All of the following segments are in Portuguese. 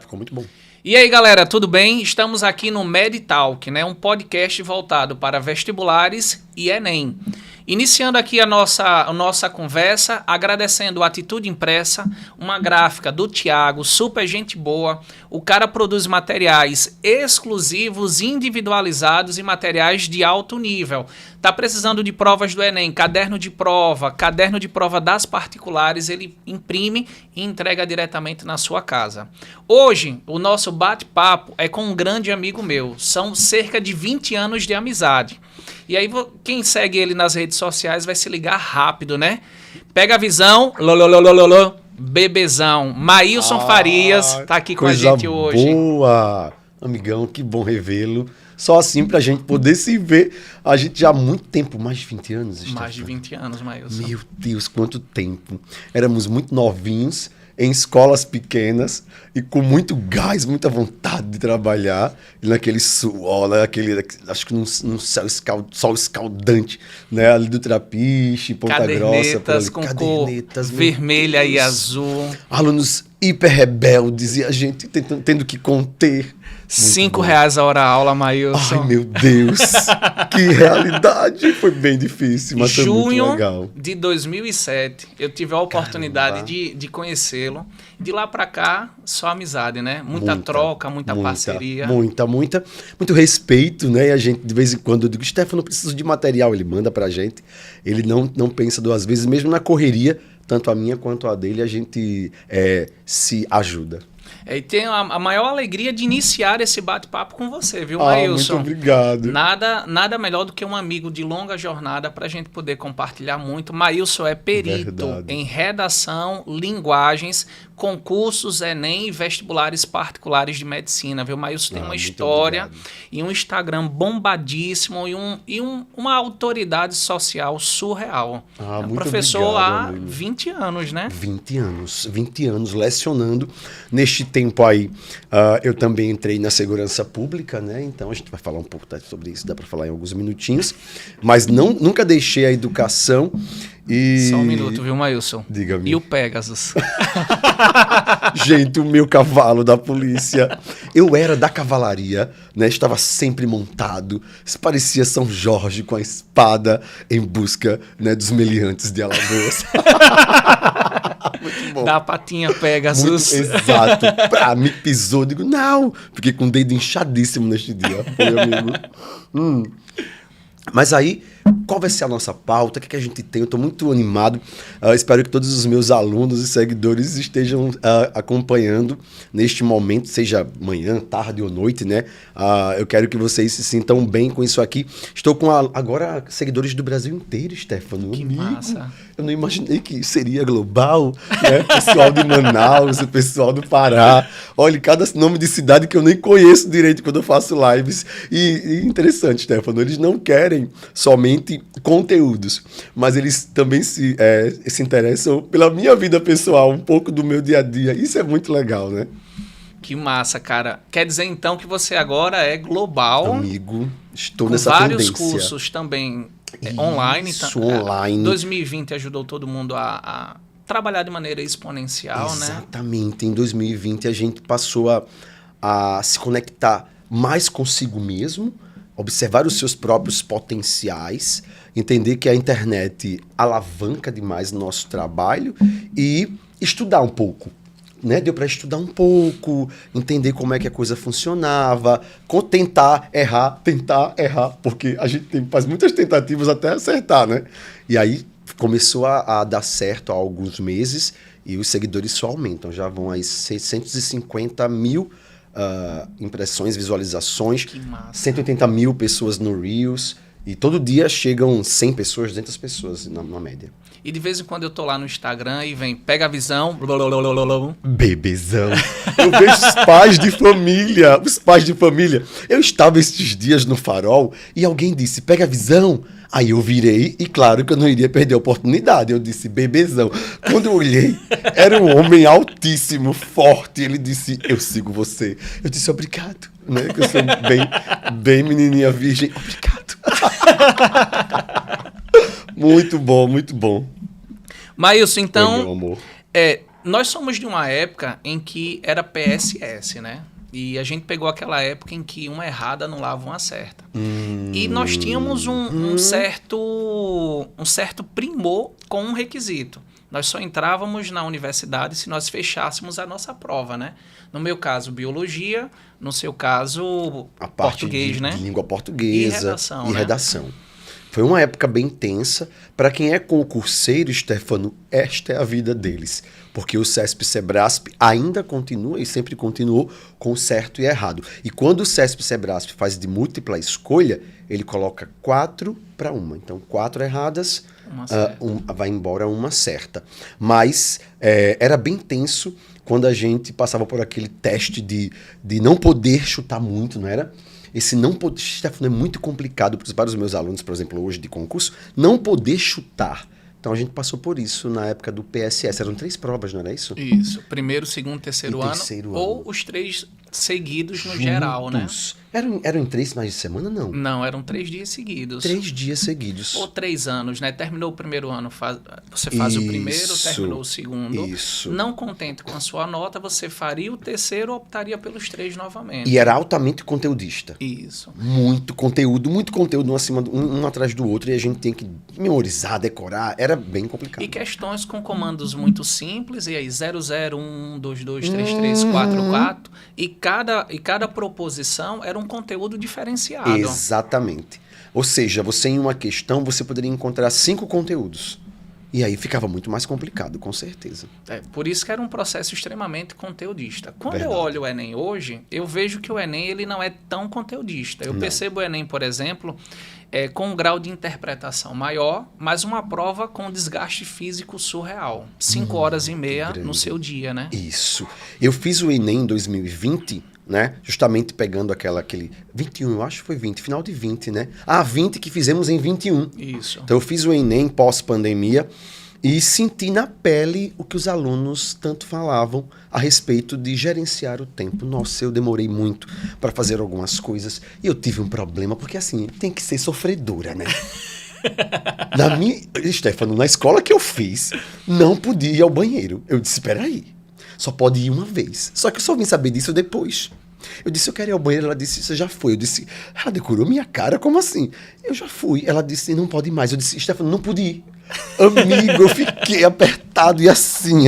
Ficou muito bom. E aí, galera, tudo bem? Estamos aqui no MedTalk, né? Um podcast voltado para vestibulares e Enem. Iniciando aqui a nossa conversa, agradecendo a Atitude Impressa, uma gráfica do Thiago, super gente boa. O cara produz materiais exclusivos, individualizados e materiais de alto nível. Tá precisando de provas do Enem, caderno de prova das particulares, ele imprime e entrega diretamente na sua casa. Hoje, o nosso bate-papo é com um grande amigo meu. São cerca de 20 anos de amizade. E aí, quem segue ele nas redes sociais vai se ligar rápido, né? Pega a visão, bebezão. Maílson Farias tá aqui com a gente hoje. Boa! Amigão, que bom revê-lo. Só assim pra gente poder se ver. A gente já há muito tempo, mais de 20 anos. Mais de 20 anos, Maílson. Meu Deus, quanto tempo. Éramos muito novinhos, em escolas pequenas e com muito gás, muita vontade de trabalhar. E naquele suor, acho que num sol escaldante, né? Ali do Trapiche, Ponta Grossa. Cadernetas com cor vermelha e azul. Alunos hiper rebeldes e a gente tendo que conter. R$5 a hora aula, Maílson. Ai, meu Deus. Que realidade. Foi bem difícil, mas foi muito legal. Junho de 2007, eu tive a oportunidade de conhecê-lo. De lá pra cá, só amizade, né? Muita troca, muita parceria. Muito respeito, né? E a gente, de vez em quando, eu digo, Stefano, eu preciso de material. Ele manda pra gente. Ele não pensa duas vezes, mesmo na correria, tanto a minha quanto a dele, a gente se ajuda. E tenho a maior alegria de iniciar esse bate-papo com você, viu, Maílson? Muito obrigado. Nada melhor do que um amigo de longa jornada para a gente poder compartilhar muito. Maílson é perito em redação, linguagens, concursos, Enem e vestibulares particulares de medicina, viu? Maílson tem uma história e um Instagram bombadíssimo e uma autoridade social surreal. É um professor há 20 anos, né? 20 anos lecionando. Neste tempo aí, eu também entrei na segurança pública, né? Então a gente vai falar um pouco sobre isso, dá para falar em alguns minutinhos. Mas nunca deixei a educação e... Só um minuto, viu, Maílson? Diga-me. E o Pegasus? Gente, o meu cavalo da polícia. Eu era da cavalaria, né? Estava sempre montado. Isso parecia São Jorge com a espada em busca, né, dos meliantes de Alagoas. Muito bom. Da patinha Pegasus. Exato. Me pisou. Digo, não. Fiquei com o dedo inchadíssimo neste dia. Foi, amigo. Mas aí, qual vai ser a nossa pauta? O que a gente tem? Eu estou muito animado. Espero que todos os meus alunos e seguidores estejam acompanhando neste momento, seja manhã, tarde ou noite, né? Eu quero que vocês se sintam bem com isso aqui. Estou com agora seguidores do Brasil inteiro, Stefano. Que massa. Eu não imaginei que seria global, né? Pessoal de Manaus, o pessoal do Pará. Olha, cada nome de cidade que eu nem conheço direito quando eu faço lives. E interessante, Stefano, eles não querem somente conteúdos, mas eles também se interessam pela minha vida pessoal, um pouco do meu dia a dia. Isso é muito legal, né? Que massa, cara. Quer dizer, então, que você agora é global. Amigo, estou nessa tendência. Vários cursos também online. Isso, online. 2020 ajudou todo mundo a trabalhar de maneira exponencial, né? Exatamente. Em 2020 a gente passou a se conectar mais consigo mesmo, observar os seus próprios potenciais, entender que a internet alavanca demais o nosso trabalho e estudar um pouco. Né? Deu para estudar um pouco, entender como é que a coisa funcionava, tentar errar, porque a gente faz muitas tentativas até acertar, né? E aí começou a dar certo há alguns meses e os seguidores só aumentam, já vão aí 650 mil impressões, visualizações, 180 mil pessoas no Reels, e todo dia chegam 100 pessoas, 200 pessoas na média. E de vez em quando eu tô lá no Instagram e vem, pega a visão. Bebezão. Eu vejo os pais de família. Eu estava esses dias no Farol e alguém disse, pega a visão. Aí eu virei e claro que eu não iria perder a oportunidade. Eu disse, bebezão. Quando eu olhei, era um homem altíssimo, forte. Ele disse, eu sigo você. Eu disse, obrigado. Né? Que eu sou bem menininha virgem. Obrigado. Muito bom, muito bom. Maílson, então, Nós somos de uma época em que era PSS, né? E a gente pegou aquela época em que uma errada anulava uma certa. E nós tínhamos um certo primor com um requisito. Nós só entrávamos na universidade se nós fechássemos a nossa prova, né? No meu caso, biologia. No seu caso, A parte português, de né? língua portuguesa E redação, e né? redação. Foi uma época bem tensa. Para quem é concurseiro, Stefano, esta é a vida deles. Porque o CESP-Sebrasp ainda continua e sempre continuou com certo e errado. E quando o CESP-Sebrasp faz de múltipla escolha, ele coloca 4 para 1. Então, 4 erradas, vai embora uma certa. Mas era bem tenso quando a gente passava por aquele teste de não poder chutar muito, não era? Esse não poder, Stefano, é muito complicado para os meus alunos, por exemplo, hoje de concurso, não poder chutar. Então a gente passou por isso na época do PSS. Eram 3 provas, não era isso? Isso. Primeiro, segundo, terceiro ano. Ou os 3 seguidos no geral, né? Eram em 3 finais de semana, não? Não, eram 3 dias seguidos. 3 dias seguidos. Ou 3 anos, né? Terminou o primeiro ano, você faz o primeiro, terminou o segundo. Isso. Não contente com a sua nota, você faria o terceiro ou optaria pelos 3 novamente. E era altamente conteudista. Isso. Muito conteúdo um atrás do outro, e a gente tem que memorizar, decorar. Era bem complicado. E questões com comandos muito simples, e aí 0, 0, 1, 2, 2, 3, 3, 4, 4. E cada proposição era um conteúdo diferenciado. Exatamente. Ou seja, você em uma questão, você poderia encontrar 5 conteúdos. E aí ficava muito mais complicado, com certeza. Por isso que era um processo extremamente conteudista. Quando Verdade. eu olho o Enem hoje, eu vejo que o Enem ele não é tão conteudista. Eu percebo o Enem, por exemplo, com um grau de interpretação maior, mas uma prova com desgaste físico surreal. 5 horas e meia no seu dia, né? Isso. Eu fiz o Enem em 2020, né? Justamente pegando aquele 21, eu acho que foi 20, final de 20, né? 20 que fizemos em 21. Isso. Então eu fiz o Enem pós-pandemia e senti na pele o que os alunos tanto falavam a respeito de gerenciar o tempo. Nossa, eu demorei muito para fazer algumas coisas e eu tive um problema, porque assim, tem que ser sofredora, né? Stefano, na escola que eu fiz, não podia ir ao banheiro. Eu disse, peraí, só pode ir uma vez. Só que eu só vim saber disso depois. Eu disse, eu quero ir ao banheiro. Ela disse, você já foi? Eu disse, ela decorou minha cara? Como assim? Eu já fui. Ela disse, não pode ir mais. Eu disse, Stefano, não pude ir. Amigo, eu fiquei apertado e assim,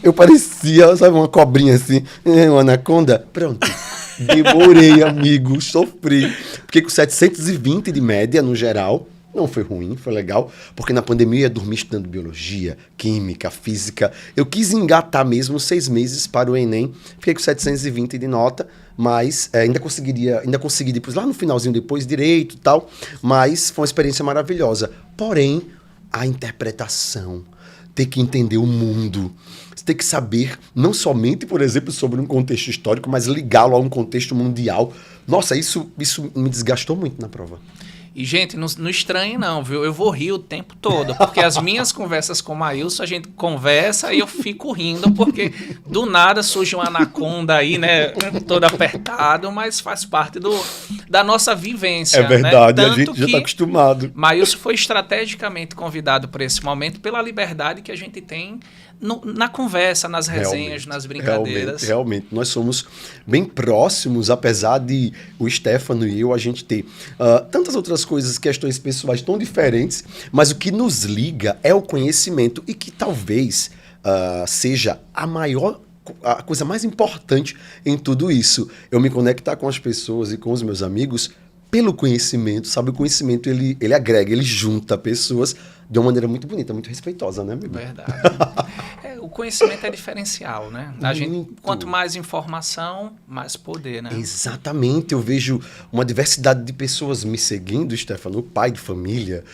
eu parecia, sabe, uma cobrinha assim, uma anaconda. Pronto. Demorei, amigo, sofri. Porque com 720 de média no geral, não foi ruim, foi legal, porque na pandemia eu ia dormir estudando biologia, química, física. Eu quis engatar mesmo 6 meses para o Enem, fiquei com 720 de nota, mas ainda consegui depois, lá no finalzinho depois, direito e tal, mas foi uma experiência maravilhosa. Porém, a interpretação, ter que entender o mundo, você tem que saber não somente, por exemplo, sobre um contexto histórico, mas ligá-lo a um contexto mundial. Nossa, isso me desgastou muito na prova. E, gente, não estranhe não, viu? Eu vou rir o tempo todo, porque as minhas conversas com o Maílson, a gente conversa e eu fico rindo, porque do nada surge uma anaconda aí, né? Todo apertado, mas faz parte da nossa vivência. É verdade, né? a gente já está acostumado. Maílson foi estrategicamente convidado para esse momento pela liberdade que a gente tem na conversa, nas resenhas, nas brincadeiras. Realmente, nós somos bem próximos, apesar de o Stefano e eu, a gente ter tantas outras coisas, questões pessoais tão diferentes, mas o que nos liga é o conhecimento e que talvez seja a coisa mais importante em tudo isso. Eu me conectar com as pessoas e com os meus amigos pelo conhecimento, sabe? O conhecimento, ele agrega, ele junta pessoas de uma maneira muito bonita, muito respeitosa, né, amigo? Verdade. O conhecimento é diferencial, né? Quanto mais informação, mais poder, né? Exatamente. Eu vejo uma diversidade de pessoas me seguindo, Stefano, o pai de família,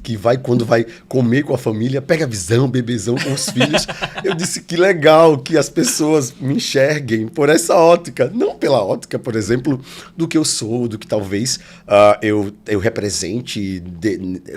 que quando vai comer com a família, pega visão, bebezão com os filhos. Eu disse que legal que as pessoas me enxerguem por essa ótica, não pela ótica, por exemplo, do que eu sou, do que talvez eu represente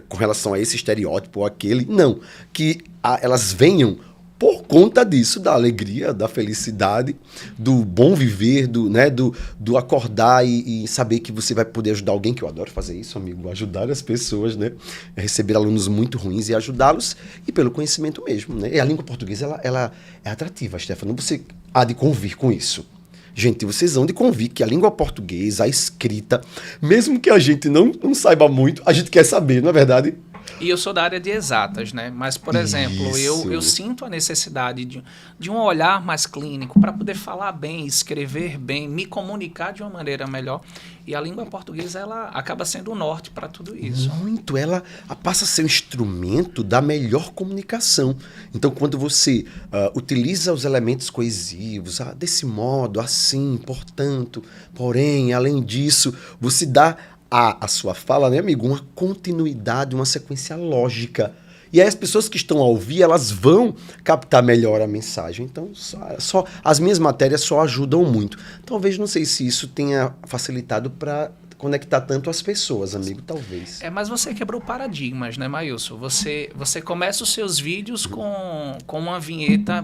com relação a esse estereótipo ou aquele. Não, que elas venham por conta disso, da alegria, da felicidade, do bom viver, do acordar e saber que você vai poder ajudar alguém, que eu adoro fazer isso, amigo, ajudar as pessoas, né? Receber alunos muito ruins e ajudá-los, e pelo conhecimento mesmo, né? E a língua portuguesa, ela é atrativa, Stefano, você há de convir com isso. Gente, vocês vão de convir que a língua portuguesa, a escrita, mesmo que a gente não saiba muito, a gente quer saber, não é verdade? E eu sou da área de exatas, né? Mas, por exemplo, eu sinto a necessidade de um olhar mais clínico para poder falar bem, escrever bem, me comunicar de uma maneira melhor. E a língua portuguesa, ela acaba sendo o norte para tudo isso. Muito. Ela passa a ser um instrumento da melhor comunicação. Então, quando você utiliza os elementos coesivos, desse modo, assim, portanto, porém, além disso, você dá a sua fala, né, amigo, uma continuidade, uma sequência lógica. E aí as pessoas que estão a ouvir, elas vão captar melhor a mensagem. Então, só as minhas matérias só ajudam muito. Talvez, não sei se isso tenha facilitado para conectar tanto as pessoas, amigo, talvez. Mas você quebrou paradigmas, né, Maílson? Você começa os seus vídeos com uma vinheta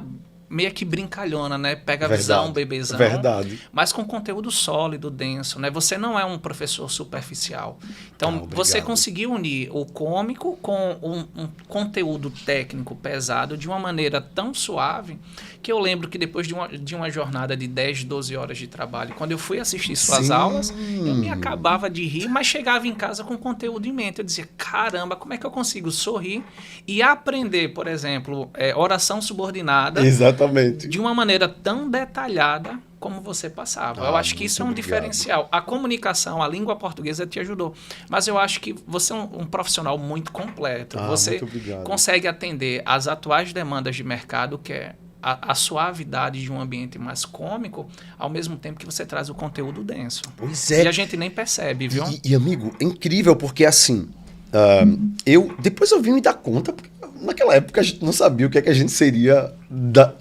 meio que brincalhona, né? Pega a visão, bebezão. Verdade. Mas com conteúdo sólido, denso, né? Você não é um professor superficial. Então, você conseguiu unir o cômico com um conteúdo técnico pesado de uma maneira tão suave que eu lembro que depois de uma jornada de 10, 12 horas de trabalho, quando eu fui assistir suas aulas, eu me acabava de rir, mas chegava em casa com conteúdo em mente. Eu dizia, caramba, como é que eu consigo sorrir e aprender, por exemplo, oração subordinada. Exatamente. De uma maneira tão detalhada como você passava. Eu acho que isso é um diferencial. A comunicação, a língua portuguesa te ajudou. Mas eu acho que você é um profissional muito completo. Você consegue atender às atuais demandas de mercado, que é a suavidade de um ambiente mais cômico, ao mesmo tempo que você traz o conteúdo denso. Pois é. E a gente nem percebe, viu? E amigo, é incrível, porque assim, depois eu vim me dar conta, porque naquela época a gente não sabia o que é que a gente seria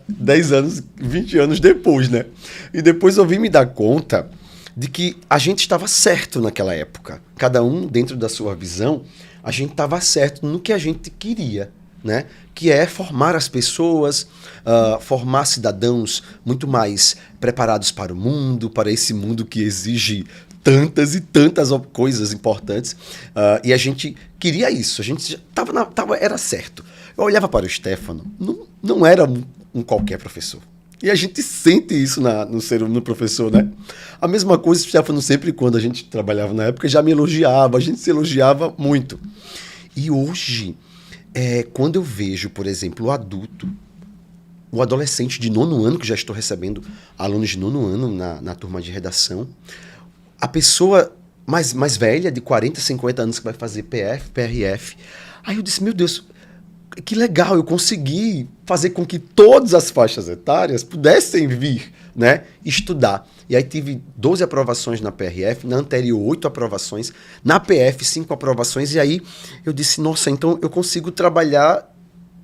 10 anos, 20 anos depois, né? E depois eu vim me dar conta de que a gente estava certo naquela época. Cada um dentro da sua visão, a gente estava certo no que a gente queria, né? Que é formar as pessoas, formar cidadãos muito mais preparados para o mundo, para esse mundo que exige tantas e tantas coisas importantes. E a gente queria isso, a gente já era certo. Eu olhava para o Stefano, não era um qualquer professor. E a gente sente isso no professor, né? A mesma coisa, o Stefano sempre, quando a gente trabalhava na época, já me elogiava, a gente se elogiava muito. E hoje, quando eu vejo, por exemplo, o adolescente de 9º ano, que já estou recebendo alunos de 9º ano na turma de redação, a pessoa mais velha, de 40, 50 anos, que vai fazer PF, PRF, aí eu disse, meu Deus, que legal, eu consegui fazer com que todas as faixas etárias pudessem vir, né, estudar. E aí tive 12 aprovações na PRF, na anterior 8 aprovações, na PF 5 aprovações, e aí eu disse, nossa, então eu consigo trabalhar.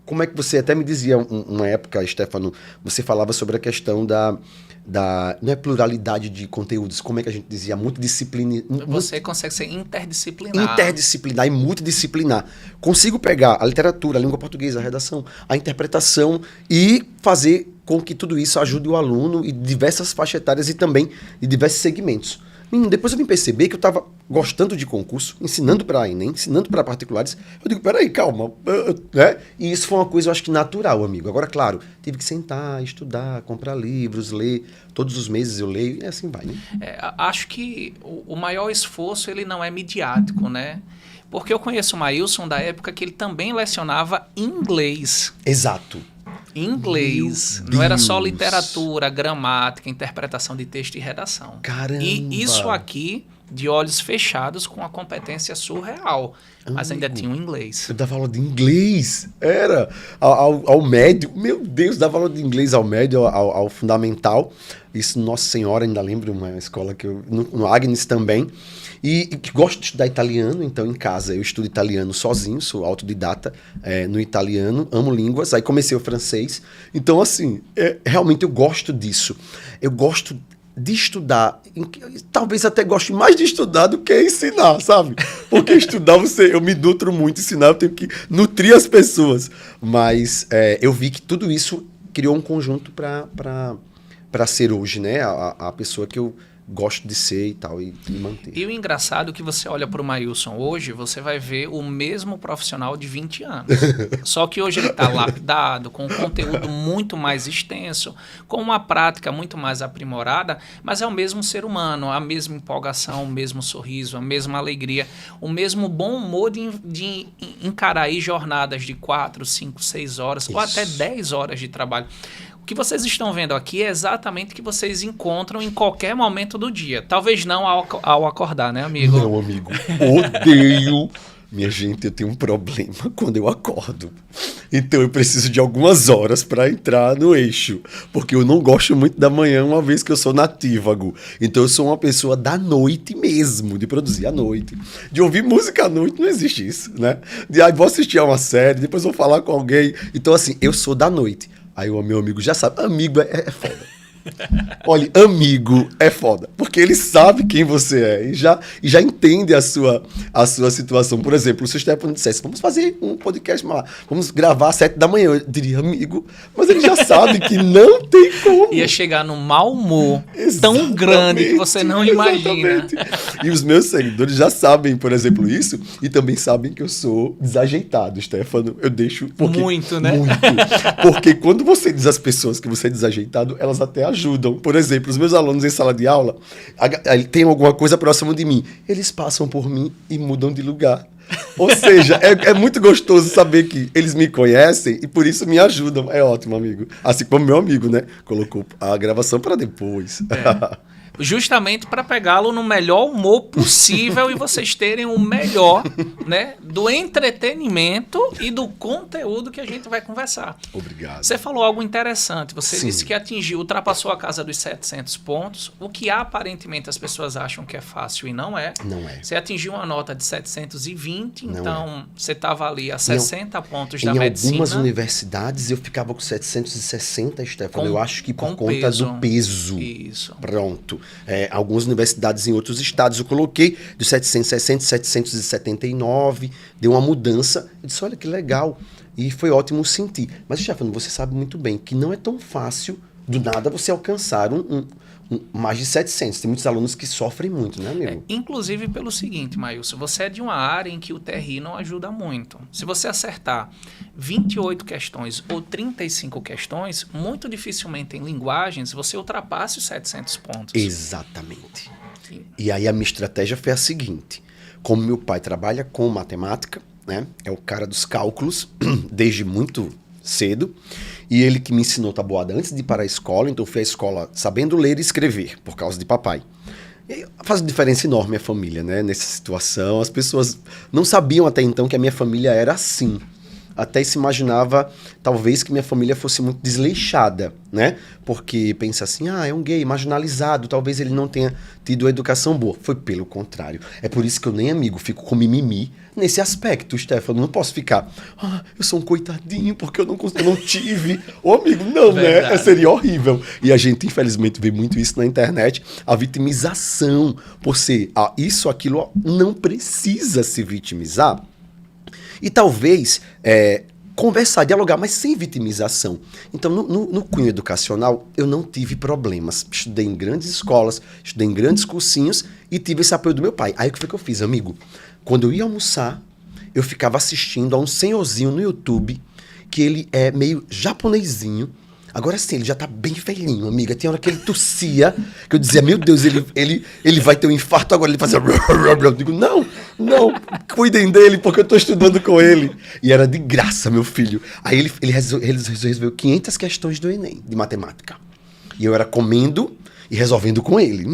Como é que você até me dizia uma época, Stefano, você falava sobre a questão não é pluralidade de conteúdos, como é que a gente dizia? Multidisciplinar. Você consegue ser interdisciplinar. Interdisciplinar e multidisciplinar. Consigo pegar a literatura, a língua portuguesa, a redação, a interpretação e fazer com que tudo isso ajude o aluno em diversas faixas etárias e também em diversos segmentos. Depois eu vim perceber que eu estava gostando de concurso, ensinando para a Enem, ensinando para particulares. Eu digo, peraí, calma. Né? E isso foi uma coisa, eu acho que natural, amigo. Agora, claro, tive que sentar, estudar, comprar livros, ler. Todos os meses eu leio e assim vai, né? Acho que o maior esforço, ele não é midiático, né? Porque eu conheço o Maílson da época que ele também lecionava inglês. Exato. Inglês, não era só literatura, gramática, interpretação de texto e redação. Caramba! E isso aqui, de olhos fechados, com a competência surreal. Mas ainda tinha o inglês. Eu dava aula de inglês. Era. Ao médio. Meu Deus, dava aula de inglês ao médio, ao fundamental. Isso, Nossa Senhora, ainda lembro, uma escola que eu... No Agnes também. E que gosto de estudar italiano, então em casa eu estudo italiano sozinho, sou autodidata no italiano, amo línguas, aí comecei o francês. Então, assim, realmente eu gosto disso. Eu gosto de estudar, talvez até goste mais de estudar do que ensinar, sabe? Porque estudar eu me nutro muito, ensinar eu tenho que nutrir as pessoas. Mas eu vi que tudo isso criou um conjunto para ser hoje, né? A pessoa que eu gosto de ser e tal, e manter. E o engraçado é que você olha para o Maílson hoje, você vai ver o mesmo profissional de 20 anos. Só que hoje ele está lapidado, com um conteúdo muito mais extenso, com uma prática muito mais aprimorada, mas é o mesmo ser humano, a mesma empolgação, o mesmo sorriso, a mesma alegria, o mesmo bom humor de encarar aí jornadas de 4, 5, 6 horas, ou até 10 horas de trabalho. O que vocês estão vendo aqui é exatamente o que vocês encontram em qualquer momento do dia. Talvez não ao acordar, né, amigo? Não, amigo. Odeio. Minha gente, eu tenho um problema quando eu acordo. Então eu preciso de algumas horas para entrar no eixo. Porque eu não gosto muito da manhã, uma vez que eu sou natívago. Então eu sou uma pessoa da noite mesmo, de produzir à noite. De ouvir música à noite, não existe isso, né? Vou assistir a uma série, depois vou falar com alguém. Então assim, eu sou da noite. Aí o meu amigo já sabe, amigo é foda. Olha, amigo é foda, porque ele sabe quem você é e já entende a sua situação. Por exemplo, se o Stefano dissesse, vamos fazer um podcast, vamos gravar às 7 da manhã, eu diria, amigo, mas ele já sabe que não tem como. Ia chegar num mau humor tão grande que você não imagina. E os meus seguidores já sabem, por exemplo, isso, e também sabem que eu sou desajeitado, Stefano. Eu deixo... Muito, né? Muito. Porque quando você diz às pessoas que você é desajeitado, elas até ajudam. Por exemplo, os meus alunos em sala de aula, tem alguma coisa próxima de mim. Eles passam por mim e mudam de lugar. Ou seja, é muito gostoso saber que eles me conhecem e por isso me ajudam. É ótimo, amigo. Assim como meu amigo, né? Colocou a gravação para depois. Justamente para pegá-lo no melhor humor possível e vocês terem o melhor, né, do entretenimento e do conteúdo que a gente vai conversar. Obrigado. Você falou algo interessante. Você Sim. disse que ultrapassou a casa dos 700 pontos, o que aparentemente as pessoas acham que é fácil e não é. Não é. Você atingiu uma nota de 720, não então você estava ali a 60 pontos da medicina. Em algumas universidades eu ficava com 760, Stefano. Eu acho que por conta do peso. Isso. Pronto. Algumas universidades em outros estados eu coloquei de 760, 779, deu uma mudança. Eu disse, olha que legal. E foi ótimo sentir. Mas, Stefano, você sabe muito bem que não é tão fácil do nada você alcançar mais de 700. Tem muitos alunos que sofrem muito, né, amigo? Inclusive pelo seguinte, Maílson, você é de uma área em que o TRI não ajuda muito. Se você acertar 28 questões ou 35 questões, muito dificilmente em linguagens você ultrapasse os 700 pontos. Exatamente. E aí a minha estratégia foi a seguinte. Como meu pai trabalha com matemática, né, é o cara dos cálculos, desde muito cedo, e ele que me ensinou tabuada antes de ir para a escola, então eu fui à escola sabendo ler e escrever, por causa de papai. E faz uma diferença enorme a família, né? Nessa situação, as pessoas não sabiam até então que a minha família era assim. Até se imaginava, talvez, que minha família fosse muito desleixada, né? Porque pensa assim, é um gay marginalizado, talvez ele não tenha tido a educação boa. Foi pelo contrário. É por isso que eu nem, amigo, fico com mimimi nesse aspecto, Stefano. Não posso ficar, eu sou um coitadinho porque eu não tive. Ô, amigo, não, verdade, né? Seria horrível. E a gente, infelizmente, vê muito isso na internet, a vitimização por ser isso, aquilo, não precisa se vitimizar. E talvez conversar, dialogar, mas sem vitimização. Então, no cunho educacional, eu não tive problemas. Estudei em grandes escolas, estudei em grandes cursinhos e tive esse apoio do meu pai. Aí o que foi que eu fiz, amigo? Quando eu ia almoçar, eu ficava assistindo a um senhorzinho no YouTube, que ele é meio japonesinho. Agora sim, ele já tá bem velhinho, amiga. Tem hora que ele tossia, que eu dizia, meu Deus, ele vai ter um infarto agora. Ele fazia... Eu digo, não, cuidem dele, porque eu tô estudando com ele. E era de graça, meu filho. Aí ele resolveu 500 questões do Enem, de matemática. E eu era comendo e resolvendo com ele.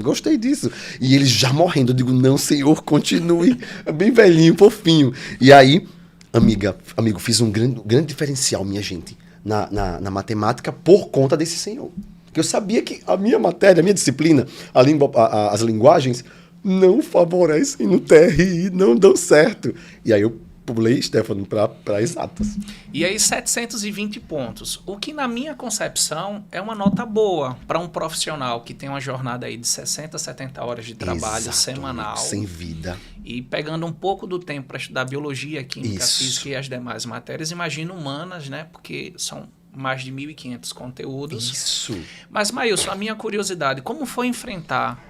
Gostei disso. E ele já morrendo. Eu digo, não, senhor, continue. É bem velhinho, fofinho. E aí, amigo, fiz um grande diferencial, minha gente. Na matemática por conta desse senhor. Porque eu sabia que a minha matéria, a minha disciplina, as linguagens, não favorecem no TRI, não dão certo. E aí eu pulei, Stefano, para exatas. E aí 720 pontos, o que na minha concepção é uma nota boa para um profissional que tem uma jornada aí de 60, 70 horas de trabalho semanal. Sem vida. E pegando um pouco do tempo para estudar biologia, química, física e as demais matérias, imagina humanas, né? Porque são mais de 1.500 conteúdos. Isso. Mas, Maílson, a minha curiosidade, como foi enfrentar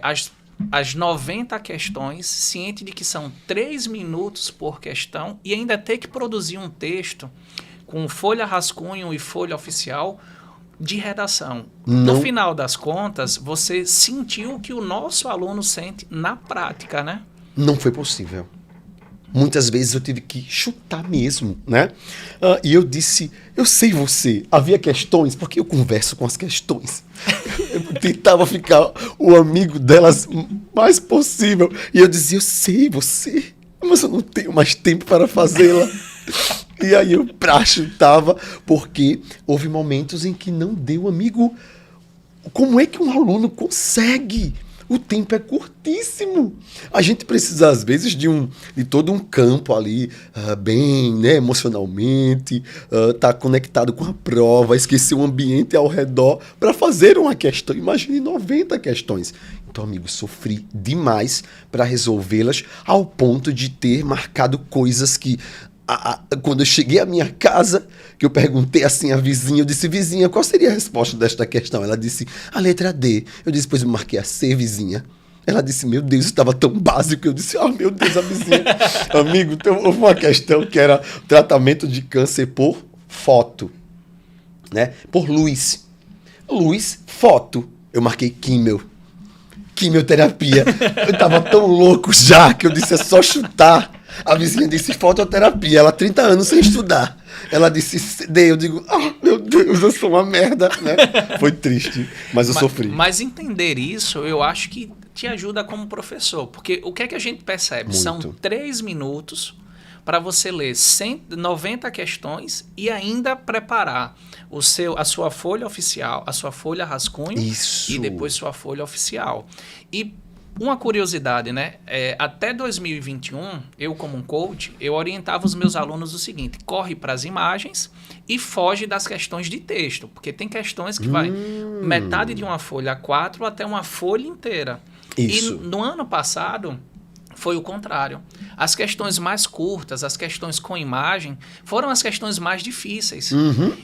as 90 questões, ciente de que são 3 minutos por questão, e ainda ter que produzir um texto com folha rascunho e folha oficial de redação? Não. No final das contas, você sentiu o que o nosso aluno sente na prática, né? Não foi possível. Muitas vezes eu tive que chutar mesmo, né? E eu disse, eu sei você. Havia questões, porque eu converso com as questões. Eu tentava ficar o amigo delas o mais possível. E eu dizia, eu sei você, mas eu não tenho mais tempo para fazê-la. E aí eu chutava, porque houve momentos em que não deu, amigo. Como é que um aluno consegue? O tempo é curtíssimo. A gente precisa, às vezes, de todo um campo ali, bem, né, emocionalmente, tá conectado com a prova, esquecer o ambiente ao redor para fazer uma questão. Imagine 90 questões. Então, amigo, sofri demais para resolvê-las, ao ponto de ter marcado coisas que... Quando eu cheguei à minha casa, que eu perguntei assim à vizinha, eu disse, vizinha, qual seria a resposta desta questão? Ela disse, a letra D. Eu disse, pois eu marquei a C, vizinha. Ela disse, meu Deus, isso estava tão básico. Eu disse, meu Deus, a vizinha. Amigo, então, houve uma questão que era tratamento de câncer por foto, né? Por luz. Luz, foto. Eu marquei quimioterapia. Eu estava tão louco já que eu disse, é só chutar. A vizinha disse fototerapia, ela 30 anos sem estudar. Ela disse CD, eu digo, meu Deus, eu sou uma merda, né? Foi triste, mas eu sofri. Mas entender isso, eu acho que te ajuda como professor, porque o que é que a gente percebe? Muito. São 3 minutos para você ler 90 questões e ainda preparar a sua folha oficial, a sua folha rascunho. Isso. E depois sua folha oficial. E uma curiosidade, né? Até 2021, eu como um coach, eu orientava os meus alunos o seguinte, corre para as imagens e foge das questões de texto, porque tem questões que vai metade de uma folha A4 até uma folha inteira. Isso. E no ano passado foi o contrário. As questões mais curtas, as questões com imagem, foram as questões mais difíceis.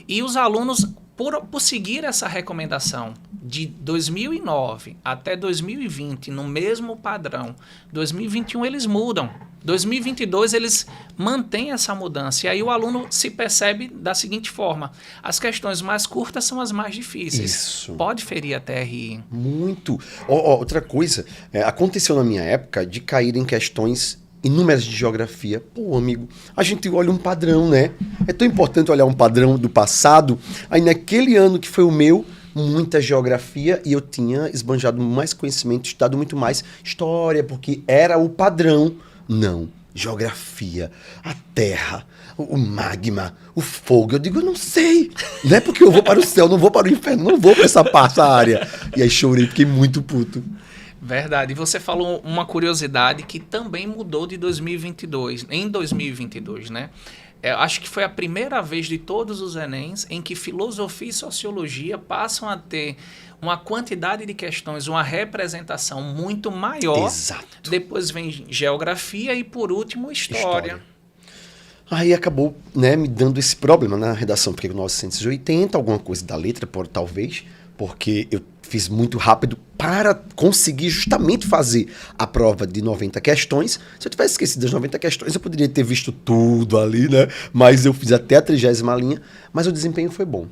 E os alunos, por seguir essa recomendação de 2009 até 2020, no mesmo padrão, 2021 eles mudam. 2022 eles mantêm essa mudança. E aí o aluno se percebe da seguinte forma, as questões mais curtas são as mais difíceis. Isso. Pode ferir a TRI. Muito. Outra coisa, aconteceu na minha época de cair em questões inúmeras de geografia. Pô, amigo, a gente olha um padrão, né? É tão importante olhar um padrão do passado. Aí naquele ano que foi o meu, muita geografia, e eu tinha esbanjado mais conhecimento, estudado muito mais história, porque era o padrão. Não, geografia, a terra, o magma, o fogo. Eu digo, eu não sei. Não é porque eu vou para o céu, não vou para o inferno, não vou para essa área. E aí chorei, fiquei muito puto. Verdade. E você falou uma curiosidade que também mudou de 2022, em 2022, né? Acho que foi a primeira vez de todos os Enems em que filosofia e sociologia passam a ter uma quantidade de questões, uma representação muito maior. Exato. Depois vem geografia e, por último, história. Aí acabou, né, me dando esse problema na redação, porque 980, alguma coisa da letra, talvez, porque eu fiz muito rápido para conseguir justamente fazer a prova de 90 questões. Se eu tivesse esquecido das 90 questões, eu poderia ter visto tudo ali, né? Mas eu fiz até a 30ª linha, mas o desempenho foi bom.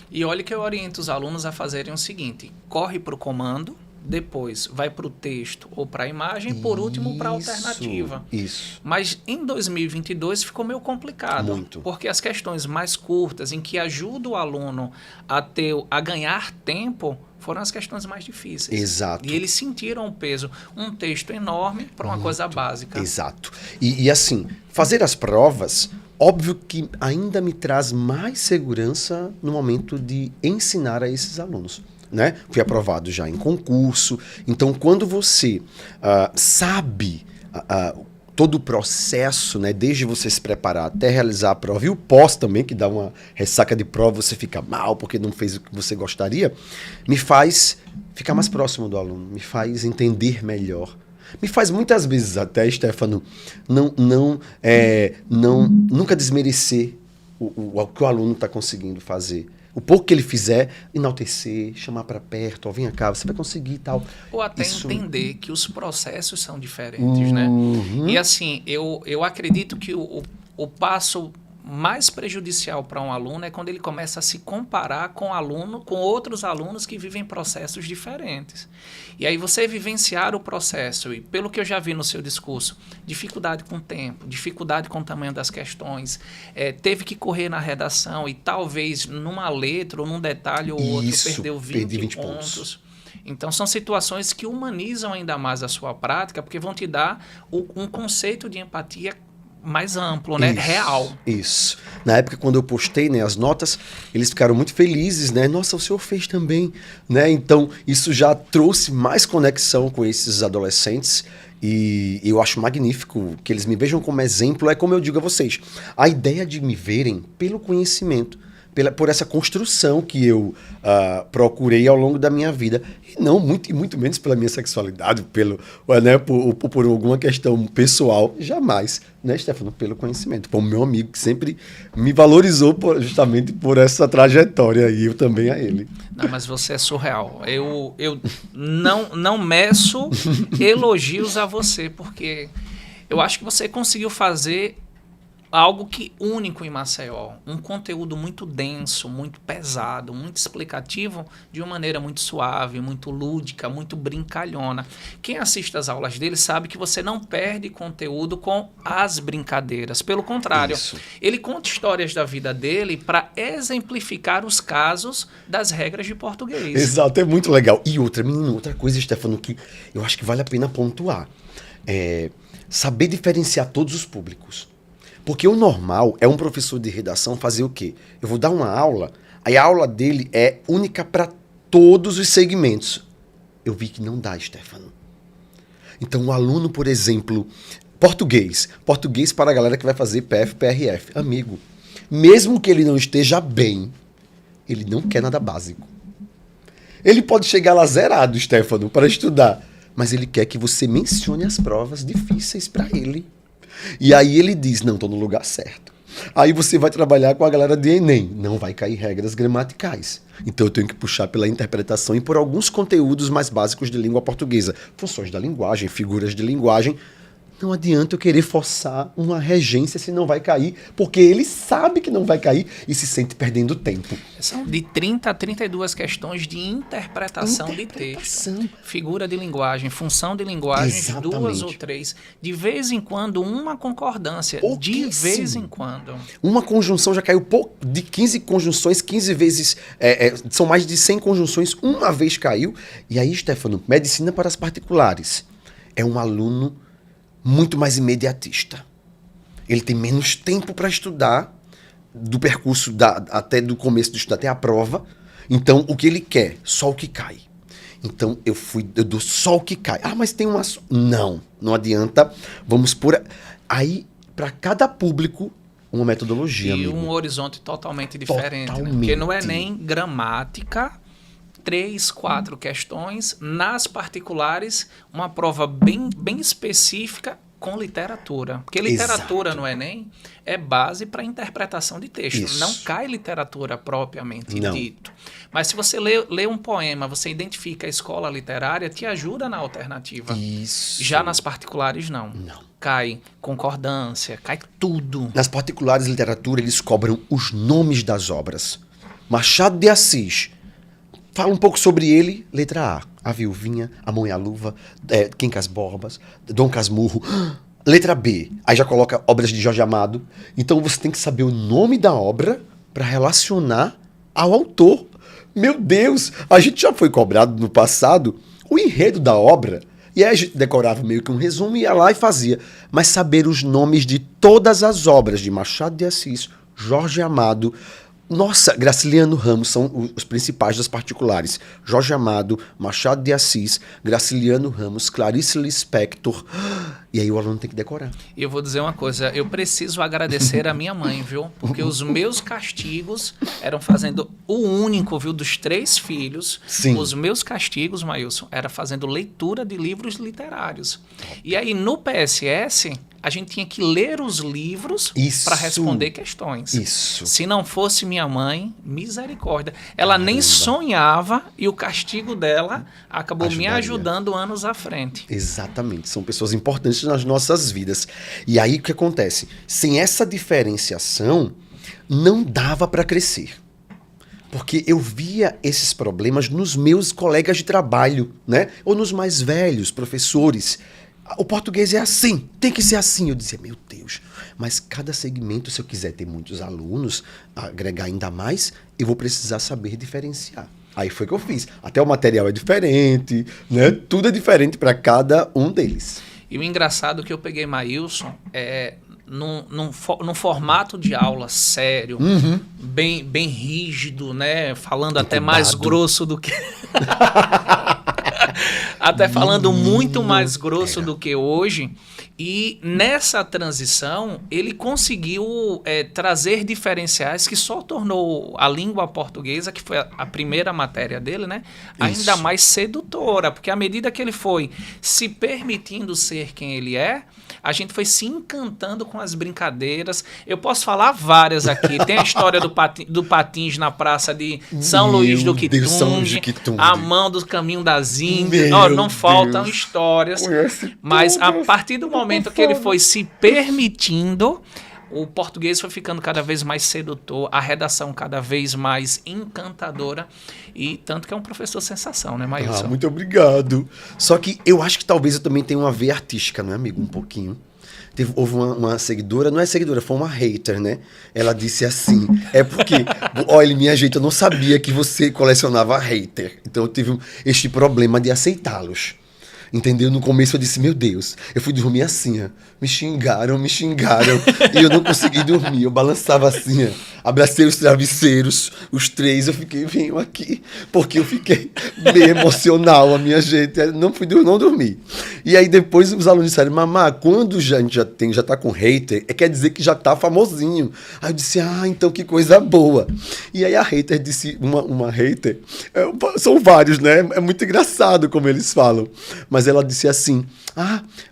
E olha que eu oriento os alunos a fazerem o seguinte, corre para o comando, depois vai para o texto ou para a imagem, e por último para a alternativa. Isso. Mas em 2022 ficou meio complicado. Muito. Porque as questões mais curtas, em que ajuda o aluno a ganhar tempo, foram as questões mais difíceis. Exato. E eles sentiram o peso. Um texto enorme para uma coisa básica. Exato. E assim, fazer as provas, óbvio que ainda me traz mais segurança no momento de ensinar a esses alunos. Né? Fui aprovado já em concurso. Então, quando você sabe todo o processo, né, desde você se preparar até realizar a prova, e o pós também, que dá uma ressaca de prova, você fica mal porque não fez o que você gostaria, me faz ficar mais próximo do aluno, me faz entender melhor. Me faz muitas vezes até, Stefano, nunca desmerecer o que o aluno está conseguindo fazer. O pouco que ele fizer, enaltecer, chamar para perto, ó, vem cá, você vai conseguir e tal. Ou até entender que os processos são diferentes, né? E assim, eu acredito que o passo mais prejudicial para um aluno é quando ele começa a se comparar com outros alunos que vivem processos diferentes. E aí você vivenciar o processo, e pelo que eu já vi no seu discurso, dificuldade com o tempo, dificuldade com o tamanho das questões, teve que correr na redação e talvez numa letra ou num detalhe ou outro perdeu 20 pontos. Então, são situações que humanizam ainda mais a sua prática, porque vão te dar um conceito de empatia mais amplo, né? Real. Isso. Na época, quando eu postei, né, as notas, eles ficaram muito felizes, né? Nossa, o senhor fez também, né? Então, isso já trouxe mais conexão com esses adolescentes e eu acho magnífico que eles me vejam como exemplo. É como eu digo a vocês, a ideia de me verem pelo conhecimento, por essa construção que eu procurei ao longo da minha vida. E não, muito menos pela minha sexualidade, por alguma questão pessoal. Jamais, né, Stefano? Pelo conhecimento. Por meu amigo que sempre me valorizou justamente por essa trajetória e eu também a ele. Não, mas você é surreal. Eu não meço elogios a você, porque eu acho que você conseguiu fazer algo único em Maceió, um conteúdo muito denso, muito pesado, muito explicativo, de uma maneira muito suave, muito lúdica, muito brincalhona. Quem assiste às aulas dele sabe que você não perde conteúdo com as brincadeiras. Pelo contrário, ele conta histórias da vida dele para exemplificar os casos das regras de português. Exato, é muito legal. E outra coisa, Stefano, que eu acho que vale a pena pontuar. Saber diferenciar todos os públicos. Porque o normal é um professor de redação fazer o quê? Eu vou dar uma aula, aí a aula dele é única para todos os segmentos. Eu vi que não dá, Stefano. Então, o aluno, por exemplo, português para a galera que vai fazer PF, PRF. Amigo, mesmo que ele não esteja bem, ele não quer nada básico. Ele pode chegar lá zerado, Stefano, para estudar, mas ele quer que você mencione as provas difíceis para ele. E aí ele diz, não, estou no lugar certo. Aí você vai trabalhar com a galera de Enem, não vai cair regras gramaticais. Então eu tenho que puxar pela interpretação e por alguns conteúdos mais básicos de língua portuguesa. Funções da linguagem, figuras de linguagem. Não adianta eu querer forçar uma regência se não vai cair, porque ele sabe que não vai cair e se sente perdendo tempo. São de 30 a 32 questões de interpretação de texto. Figura de linguagem, função de linguagem, 2 ou 3. De vez em quando, uma concordância. De vez em quando. Uma conjunção já caiu de 15 conjunções, 15 vezes... são mais de 100 conjunções, uma vez caiu. E aí, Stefano, medicina para as particulares. É um aluno muito mais imediatista. Ele tem menos tempo para estudar, do percurso até do começo do estudo até a prova. Então, o que ele quer? Só o que cai. Então, eu dou só o que cai. Ah, mas tem uma... Não adianta. Vamos por... Aí, para cada público, uma metodologia. E amigo, um horizonte totalmente diferente. Né? Porque não é nem gramática... 3, 4 questões, nas particulares, uma prova bem específica com literatura. Porque literatura no Enem é base para interpretação de texto. Isso. Não cai literatura propriamente dito. Mas se você lê um poema, você identifica a escola literária, te ajuda na alternativa. Isso. Já nas particulares, não. Cai concordância, cai tudo. Nas particulares literatura, eles cobram os nomes das obras. Machado de Assis. Fala um pouco sobre ele, letra A Viuvinha, A Mão e a Luva, Quincas Borbas, Dom Casmurro. Letra B, aí já coloca obras de Jorge Amado. Então você tem que saber o nome da obra para relacionar ao autor. Meu Deus, a gente já foi cobrado no passado o enredo da obra. E aí a gente decorava meio que um resumo, ia lá e fazia. Mas saber os nomes de todas as obras de Machado de Assis, Jorge Amado... Nossa, Graciliano Ramos são os principais das particulares. Jorge Amado, Machado de Assis, Graciliano Ramos, Clarice Lispector. E aí o aluno tem que decorar. E eu vou dizer uma coisa, eu preciso agradecer a minha mãe, viu? Porque os meus castigos eram fazendo o único, viu, dos 3 filhos. Sim. Os meus castigos, Maílson, era fazendo leitura de livros literários. E aí no PSS, a gente tinha que ler os livros para responder questões. Isso. Se não fosse minha mãe, misericórdia. Ela nem sonhava e o castigo dela acabou me ajudando anos à frente. Exatamente. São pessoas importantes nas nossas vidas. E aí o que acontece? Sem essa diferenciação, não dava para crescer. Porque eu via esses problemas nos meus colegas de trabalho, né? Ou nos mais velhos, professores. O português é assim, tem que ser assim. Eu dizia, meu Deus, mas cada segmento, se eu quiser ter muitos alunos, agregar ainda mais, eu vou precisar saber diferenciar. Aí foi o que eu fiz. Até o material é diferente, né? Tudo é diferente para cada um deles. E o engraçado é que eu peguei Maílson num formato de aula sério, bem rígido, né? Falando até mais grosso do que... até falando muito mais grosso do que hoje. E nessa transição, ele conseguiu trazer diferenciais que só tornou a língua portuguesa, que foi a primeira matéria dele, né, ainda mais sedutora. Porque à medida que ele foi se permitindo ser quem ele é, a gente foi se encantando com as brincadeiras. Eu posso falar várias aqui. Tem a história do patins na praça de São Luís do Quitunde, a mão do Caminho das Índias. Não faltam histórias. Mas a partir do momento que ele foi se permitindo, o português foi ficando cada vez mais sedutor, a redação cada vez mais encantadora, e tanto que é um professor sensação, né, Maílson? Muito obrigado. Só que eu acho que talvez eu também tenha uma veia artística, não é, amigo? Um pouquinho. Houve uma seguidora, não é seguidora, foi uma hater, né? Ela disse assim, é porque, olha, minha gente, eu não sabia que você colecionava hater. Então eu tive este problema de aceitá-los. Entendeu? No começo eu disse, meu Deus, eu fui dormir assim, ó. Me xingaram, e eu não consegui dormir. Eu balançava assim, ó. Abracei os travesseiros, os 3, eu fiquei, venho aqui, porque eu fiquei meio emocional, a minha gente. Não dormi. E aí depois os alunos disseram, mamá, quando a gente já tá com hater, quer dizer que já tá famosinho. Aí eu disse, então que coisa boa. E aí a hater disse, uma hater, são vários, né? É muito engraçado como eles falam. Mas ela disse assim,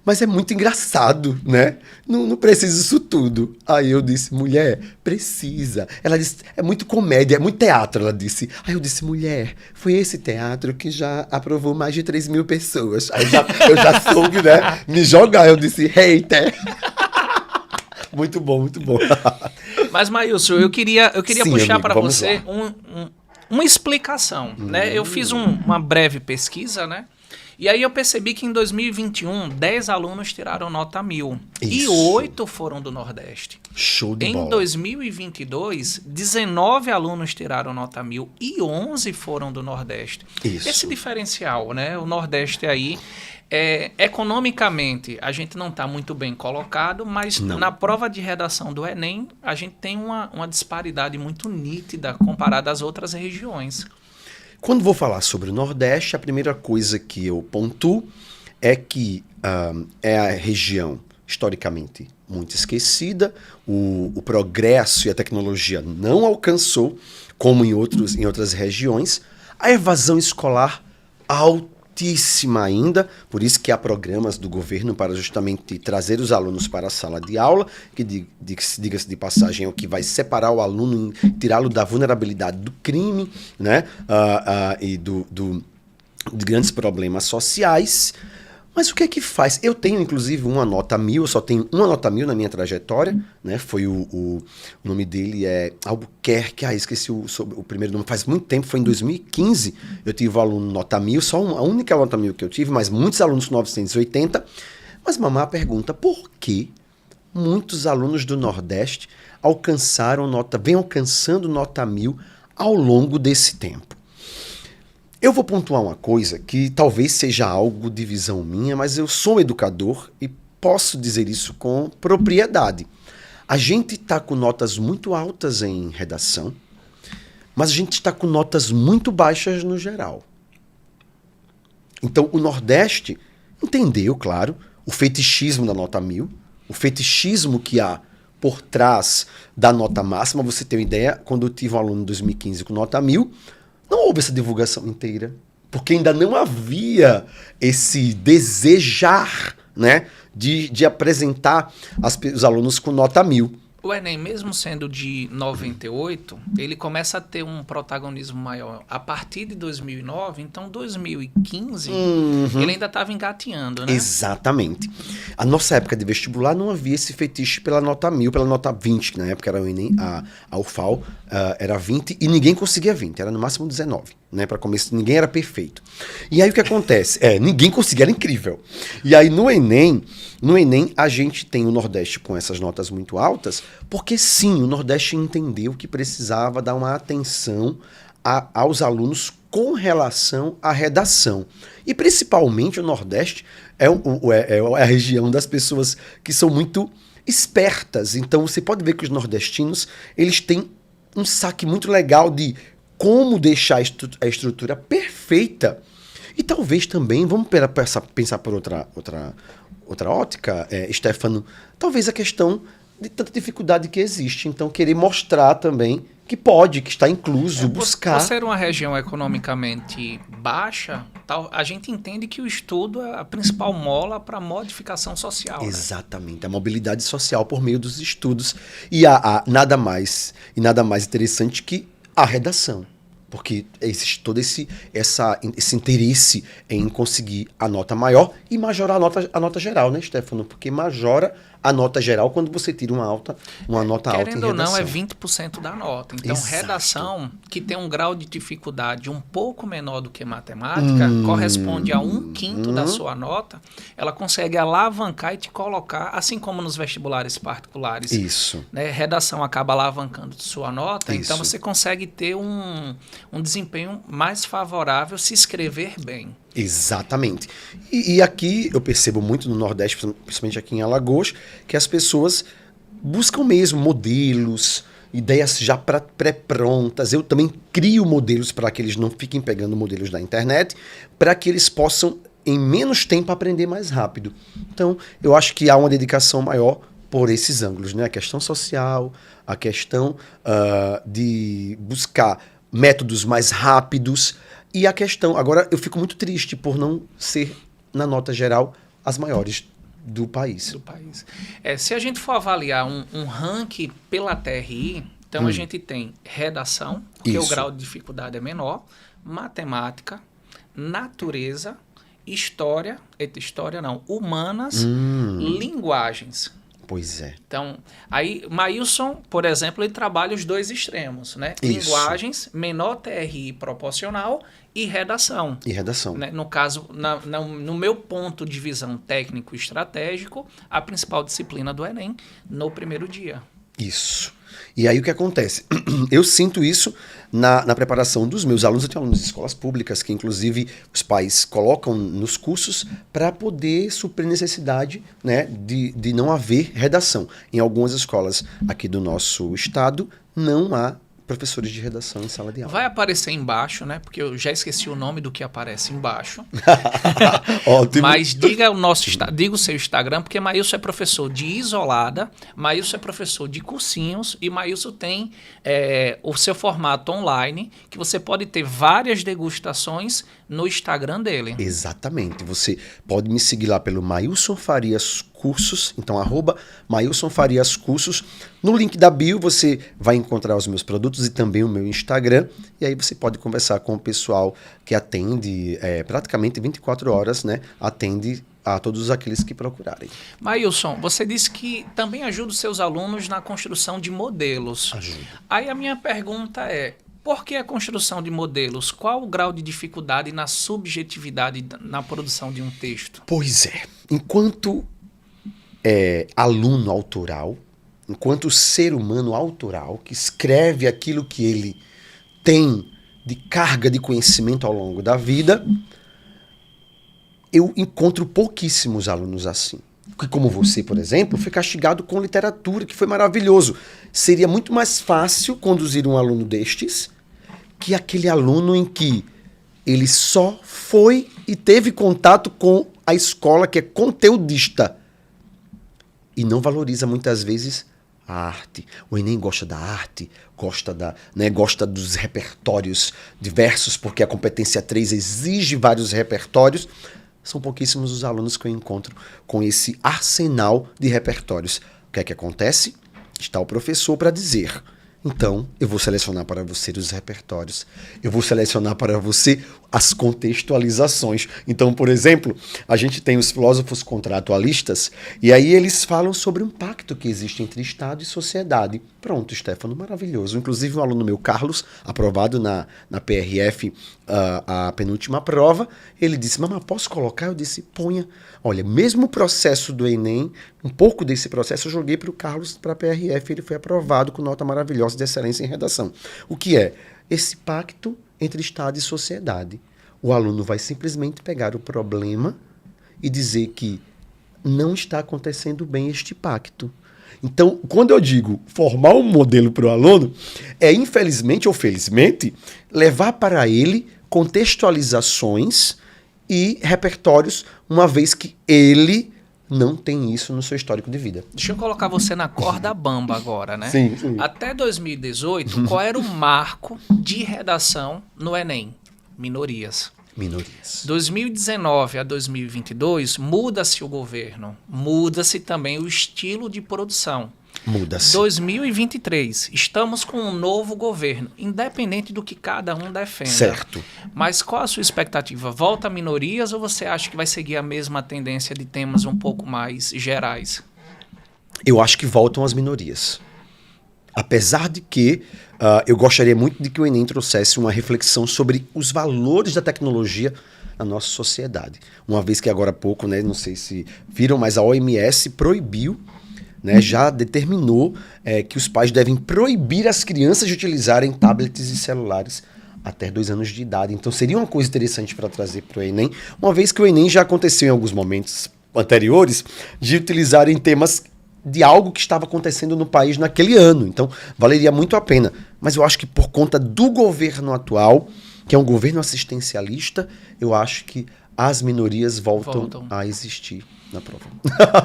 mas é muito engraçado, né? Não precisa disso tudo. Aí eu disse, mulher, precisa. Ela disse, é muito comédia, é muito teatro, ela disse. Aí eu disse, mulher, foi esse teatro que já aprovou mais de 3.000 pessoas. Aí eu já soube, né? Me jogar. Eu disse, hater. Muito bom, muito bom. Mas, Maílson, eu queria puxar para você uma explicação, né? Eu fiz uma breve pesquisa, né? E aí eu percebi que em 2021, 10 alunos tiraram nota 1000. Isso. E 8 foram do Nordeste. Show de bola. Em 2022, 19 alunos tiraram nota 1000 e 11 foram do Nordeste. Isso. Esse diferencial, né? O Nordeste aí, economicamente, a gente não está muito bem colocado, mas na prova de redação do Enem, a gente tem uma disparidade muito nítida comparada às outras regiões. Quando vou falar sobre o Nordeste, a primeira coisa que eu pontuo é que é a região historicamente muito esquecida, o progresso e a tecnologia não alcançou, como em outras regiões, a evasão escolar altíssima ainda, por isso que há programas do governo para justamente trazer os alunos para a sala de aula, que diga-se de passagem é o que vai separar o aluno, tirá-lo da vulnerabilidade do crime, né, e de grandes problemas sociais. Mas o que é que faz? Eu tenho, inclusive, uma nota 1000, eu só tenho uma nota 1000 na minha trajetória, né? Foi o nome dele é Albuquerque, esqueci o primeiro nome, faz muito tempo, foi em 2015, eu tive um aluno nota 1000, só a única nota 1000 que eu tive, mas muitos alunos 980. Mas mamá pergunta, por que muitos alunos do Nordeste vêm alcançando nota 1000 ao longo desse tempo? Eu vou pontuar uma coisa que talvez seja algo de visão minha, mas eu sou um educador e posso dizer isso com propriedade. A gente está com notas muito altas em redação, mas a gente está com notas muito baixas no geral. Então, o Nordeste entendeu, claro, o fetichismo da nota 1000, o fetichismo que há por trás da nota máxima. Você tem uma ideia, quando eu tive um aluno em 2015 com nota 1000, não houve essa divulgação inteira, porque ainda não havia esse desejar, né, de apresentar os alunos com nota 1000. O Enem, mesmo sendo de 98, ele começa a ter um protagonismo maior a partir de 2009, então 2015 ele ainda estava engateando, né? Exatamente. A nossa época de vestibular não havia esse fetiche pela nota 1000, pela nota 20, que na época era o Enem, a UFAL era 20 e ninguém conseguia 20, era no máximo 19, né? Para começo, ninguém era perfeito. E aí o que acontece? Ninguém conseguia, era incrível. E aí no Enem a gente tem o Nordeste com essas notas muito altas, porque sim, o Nordeste entendeu que precisava dar uma atenção aos alunos com relação à redação. E principalmente o Nordeste é a região das pessoas que são muito espertas. Então você pode ver que os nordestinos, eles têm um saque muito legal de como deixar a estrutura perfeita. E talvez também, vamos pensar por outra ótica, Stefano, talvez a questão de tanta dificuldade que existe. Então, querer mostrar também que pode, que está incluso, buscar... Por ser uma região economicamente baixa, a gente entende que o estudo é a principal mola para a modificação social. Exatamente, né? A mobilidade social por meio dos estudos. E há nada mais interessante que a redação. Porque existe todo esse interesse em conseguir a nota maior e majorar a nota geral, né, Stefano? Porque majora a nota geral quando você tira uma nota alta em redação. Querendo ou não, é 20% da nota. Então, Exato. Redação, que tem um grau de dificuldade um pouco menor do que matemática, corresponde a 1/5 da sua nota, ela consegue alavancar e te colocar, assim como nos vestibulares particulares. Isso. Né, redação acaba alavancando sua nota, Isso. então você consegue ter um desempenho mais favorável se escrever bem. Exatamente. E aqui eu percebo muito no Nordeste, principalmente aqui em Alagoas, que as pessoas buscam mesmo modelos, ideias já pré-prontas. Eu também crio modelos para que eles não fiquem pegando modelos da internet, para que eles possam, em menos tempo, aprender mais rápido. Então, eu acho que há uma dedicação maior por esses ângulos, né? A questão social, a questão de buscar métodos mais rápidos. E a questão... Agora, eu fico muito triste por não ser, na nota geral, as maiores do país. Se a gente for avaliar um ranking pela TRI, então a gente tem redação, porque o grau de dificuldade é menor, matemática, natureza, humanas, linguagens. Pois é. Então, aí, Maílson, por exemplo, ele trabalha os dois extremos, né? Isso. Linguagens, menor TRI proporcional e redação. Né? No caso, no meu ponto de visão técnico e estratégico, a principal disciplina do Enem no primeiro dia. Isso. E aí o que acontece? Eu sinto isso na preparação dos meus alunos. Eu tenho alunos de escolas públicas que, inclusive, os pais colocam nos cursos para poder suprir necessidade, né, de não haver redação. Em algumas escolas aqui do nosso estado, não há professores de redação em sala de aula. Vai aparecer embaixo, né? Porque eu já esqueci o nome do que aparece embaixo. Ótimo. Mas diga o seu Instagram, porque Maílson é professor de isolada, Maílson é professor de cursinhos e Maílson tem o seu formato online, que você pode ter várias degustações no Instagram dele. Exatamente. Você pode me seguir lá pelo Maílson Farias Cursos, então @Maílson Farias Cursos. No link da bio você vai encontrar os meus produtos e também o meu Instagram, e aí você pode conversar com o pessoal que atende praticamente 24 horas, né? Atende a todos aqueles que procurarem. Maílson, você disse que também ajuda os seus alunos na construção de modelos. Ajuda. Aí a minha pergunta é: por que a construção de modelos? Qual o grau de dificuldade na subjetividade na produção de um texto? Pois é. Enquanto aluno autoral, enquanto ser humano autoral, que escreve aquilo que ele tem de carga de conhecimento ao longo da vida, eu encontro pouquíssimos alunos assim. Porque como você, por exemplo, foi castigado com literatura, que foi maravilhoso. Seria muito mais fácil conduzir um aluno destes que aquele aluno em que ele só foi e teve contato com a escola que é conteudista e não valoriza muitas vezes a arte. O Enem gosta da arte, gosta dos repertórios diversos, porque a competência 3 exige vários repertórios. São pouquíssimos os alunos que eu encontro com esse arsenal de repertórios. O que é que acontece? Está o professor para dizer: então, eu vou selecionar para você os repertórios. Eu vou selecionar para você as contextualizações. Então, por exemplo, a gente tem os filósofos contratualistas e aí eles falam sobre um pacto que existe entre Estado e sociedade. Pronto, Stefano, maravilhoso. Inclusive, um aluno meu, Carlos, aprovado na PRF, a penúltima prova, ele disse: mamãe, posso colocar? Eu disse: ponha. Olha, mesmo o processo do Enem, um pouco desse processo eu joguei para o Carlos, para a PRF, ele foi aprovado com nota maravilhosa de excelência em redação. O que é? Esse pacto entre Estado e sociedade. O aluno vai simplesmente pegar o problema e dizer que não está acontecendo bem este pacto. Então, quando eu digo formar um modelo para o aluno, é infelizmente ou felizmente levar para ele contextualizações e repertórios, uma vez que ele não tem isso no seu histórico de vida. Deixa eu colocar você na corda bamba agora, né? Sim. Até 2018, qual era o marco de redação no Enem? Minorias. 2019 a 2022, muda-se o governo, muda-se também o estilo de produção. Muda-se. 2023, estamos com um novo governo, independente do que cada um defenda. Certo. Mas qual a sua expectativa? Volta a minorias ou você acha que vai seguir a mesma tendência de temas um pouco mais gerais? Eu acho que voltam as minorias. Apesar de que eu gostaria muito de que o Enem trouxesse uma reflexão sobre os valores da tecnologia na nossa sociedade. Uma vez que agora há pouco, né, não sei se viram, mas a OMS proibiu, né, já determinou que os pais devem proibir as crianças de utilizarem tablets e celulares até 2 anos de idade. Então seria uma coisa interessante para trazer para o Enem, uma vez que o Enem já aconteceu em alguns momentos anteriores de utilizarem temas de algo que estava acontecendo no país naquele ano. Então, valeria muito a pena. Mas eu acho que por conta do governo atual, que é um governo assistencialista, eu acho que as minorias voltam a existir na prova.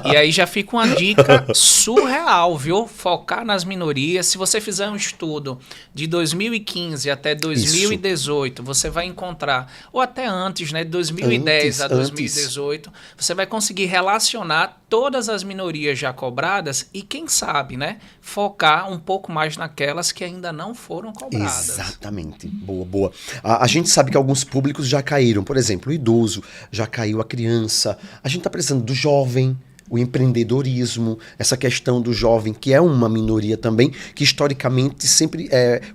E aí já fica uma dica surreal, viu? Focar nas minorias. Se você fizer um estudo de 2015 até 2018, você vai encontrar, ou até antes, né, de 2010 a 2018, você vai conseguir relacionar todas as minorias já cobradas e, quem sabe, né, focar um pouco mais naquelas que ainda não foram cobradas. Exatamente. Boa. A gente sabe que alguns públicos já caíram. Por exemplo, o idoso, já caiu a criança. A gente está precisando do jovem, o empreendedorismo, essa questão do jovem, que é uma minoria também, que historicamente sempre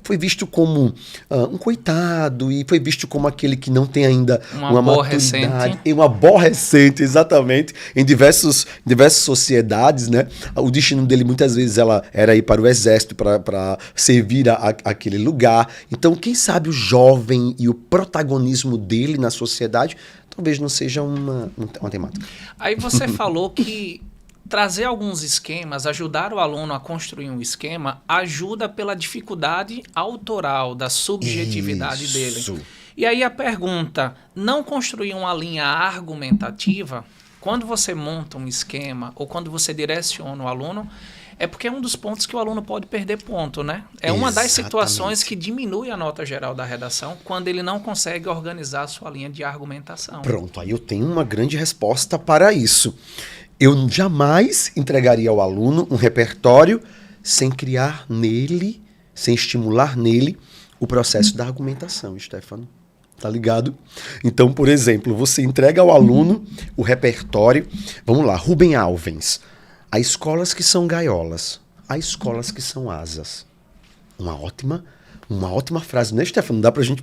foi visto como um coitado e foi visto como aquele que não tem ainda uma maturidade. E um aborrecente, exatamente, em diversas sociedades, né? O destino dele muitas vezes era ir para o exército, para servir aquele lugar. Então, quem sabe o jovem e o protagonismo dele na sociedade talvez não seja uma temática. Aí você falou que trazer alguns esquemas, ajudar o aluno a construir um esquema, ajuda pela dificuldade autoral, da subjetividade dele. E aí a pergunta, não construir uma linha argumentativa, quando você monta um esquema ou quando você direciona o aluno, é porque é um dos pontos que o aluno pode perder ponto, né? É uma das situações que diminui a nota geral da redação quando ele não consegue organizar a sua linha de argumentação. Pronto, aí eu tenho uma grande resposta para isso. Eu jamais entregaria ao aluno um repertório sem criar nele, sem estimular nele o processo da argumentação, Stefano. Tá ligado? Então, por exemplo, você entrega ao aluno o repertório, vamos lá, Rubem Alves. Há escolas que são gaiolas, há escolas que são asas. Uma ótima frase, né, Stefano? Dá pra gente,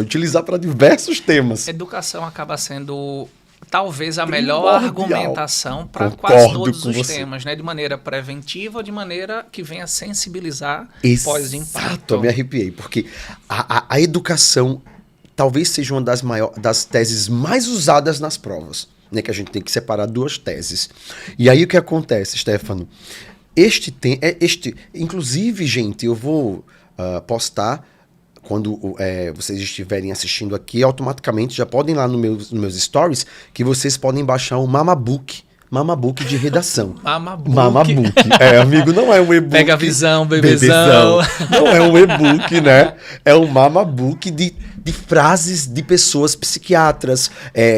utilizar para diversos temas. Educação acaba sendo talvez a melhor argumentação para Concordo quase todos os você. temas, né? De maneira preventiva ou de maneira que venha sensibilizar pós-impacto. Eu me arrepiei, porque a educação talvez seja uma das teses mais usadas nas provas. Né, que a gente tem que separar 2 teses. E aí o que acontece, Stefano? Inclusive, gente, eu vou postar quando vocês estiverem assistindo aqui, automaticamente já podem ir lá nos meus stories, que vocês podem baixar o Mamabook de redação. Mamabook. Amigo, não é um e-book. Pega a visão, bebezão. Não é um e-book, né? É um Mamabook de frases de pessoas psiquiatras,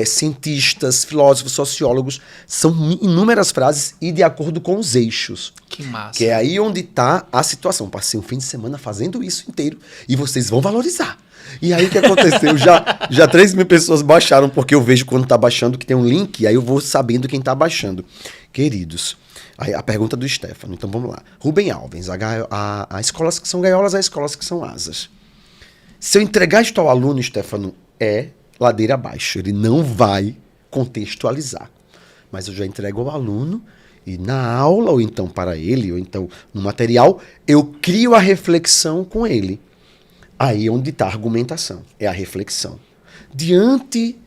cientistas, filósofos, sociólogos. São inúmeras frases e de acordo com os eixos. Que massa. Que é aí onde está a situação. Passei um fim de semana fazendo isso inteiro e vocês vão valorizar. E aí o que aconteceu? Já 3.000 pessoas baixaram, porque eu vejo quando tá baixando que tem um link, aí eu vou sabendo quem tá baixando. Queridos, aí a pergunta do Stefano, então vamos lá. Rubem Alves, há escolas que são gaiolas, há escolas que são asas. Se eu entregar isto ao aluno, Stefano, é ladeira abaixo. Ele não vai contextualizar. Mas eu já entrego ao aluno e na aula, ou então para ele, ou então no material, eu crio a reflexão com ele. Aí é onde está a argumentação, é a reflexão. Diante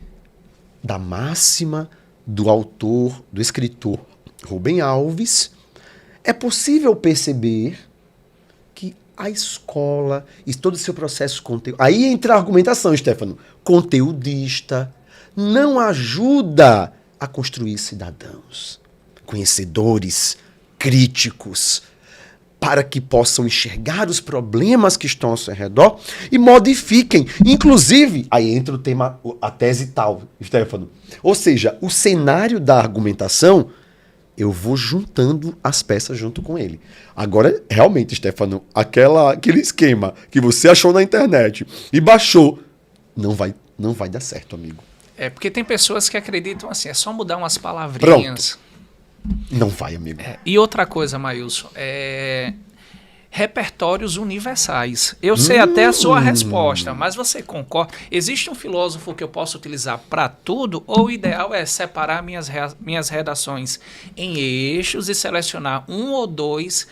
da máxima do autor, do escritor Rubem Alves, é possível perceber que a escola e todo o seu processo conteúdo... Aí entra a argumentação, Stefano. Conteudista não ajuda a construir cidadãos, conhecedores, críticos, para que possam enxergar os problemas que estão ao seu redor e modifiquem. Inclusive, aí entra o tema, a tese tal, Stefano. Ou seja, o cenário da argumentação, eu vou juntando as peças junto com ele. Agora, realmente, Stefano, aquele esquema que você achou na internet e baixou, não vai dar certo, amigo. Porque tem pessoas que acreditam assim, é só mudar umas palavrinhas. Pronto. Não vai, amigo. E outra coisa, Maílson, repertórios universais. Eu sei até a sua resposta, mas você concorda? Existe um filósofo que eu posso utilizar para tudo, ou o ideal é separar minhas redações em eixos e selecionar um ou dois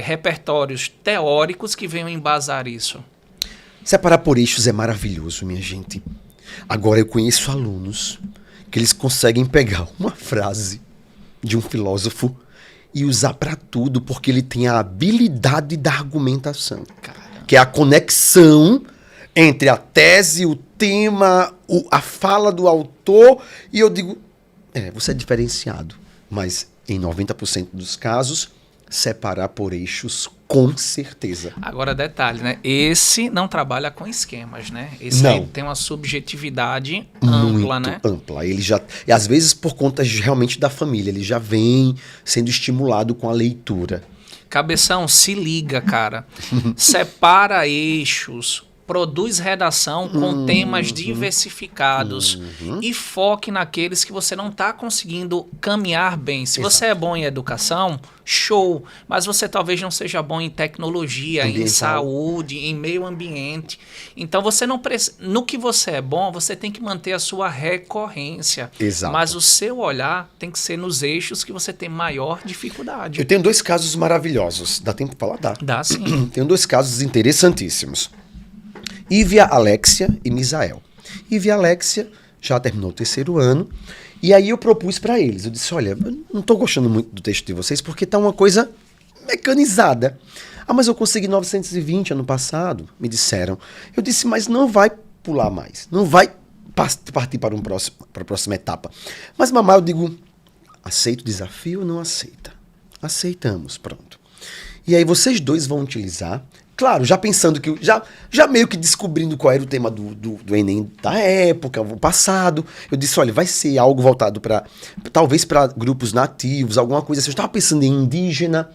repertórios teóricos que venham embasar isso? Separar por eixos é maravilhoso, minha gente. Agora eu conheço alunos que eles conseguem pegar uma frase de um filósofo e usar para tudo, porque ele tem a habilidade da argumentação. Caramba. Que é a conexão entre a tese, o tema, a fala do autor, e eu digo, você é diferenciado, mas em 90% dos casos, separar por eixos, com certeza. Agora, detalhe, né? Esse não trabalha com esquemas, né? Esse aí tem uma subjetividade ampla, né? Ampla. Ele já, e às vezes por conta realmente da família, ele já vem sendo estimulado com a leitura. Cabeção, se liga, cara. Separa eixos, produz redação com temas diversificados e foque naqueles que você não está conseguindo caminhar bem. Se você é bom em educação, show, mas você talvez não seja bom em tecnologia, em saúde, em meio ambiente. Então você não no que você é bom, você tem que manter a sua recorrência. Exato. Mas o seu olhar tem que ser nos eixos que você tem maior dificuldade. Eu tenho 2 casos maravilhosos. Dá tempo para falar? Dá sim. Tenho 2 casos interessantíssimos. Ívia Alexia e Misael. Ívia Alexia já terminou o 3º ano, e aí eu propus para eles. Eu disse, olha, eu não estou gostando muito do texto de vocês porque está uma coisa mecanizada. Ah, mas eu consegui 920 ano passado, me disseram. Eu disse, mas não vai pular mais, não vai partir para a próxima etapa. Mas, mamãe, eu digo, aceita o desafio ou não aceita? Aceitamos, pronto. E aí vocês 2 vão utilizar. Claro, já pensando que... Já meio que descobrindo qual era o tema do Enem da época, o passado. Eu disse, olha, vai ser algo voltado para... Talvez para grupos nativos, alguma coisa assim. Eu estava pensando em indígena.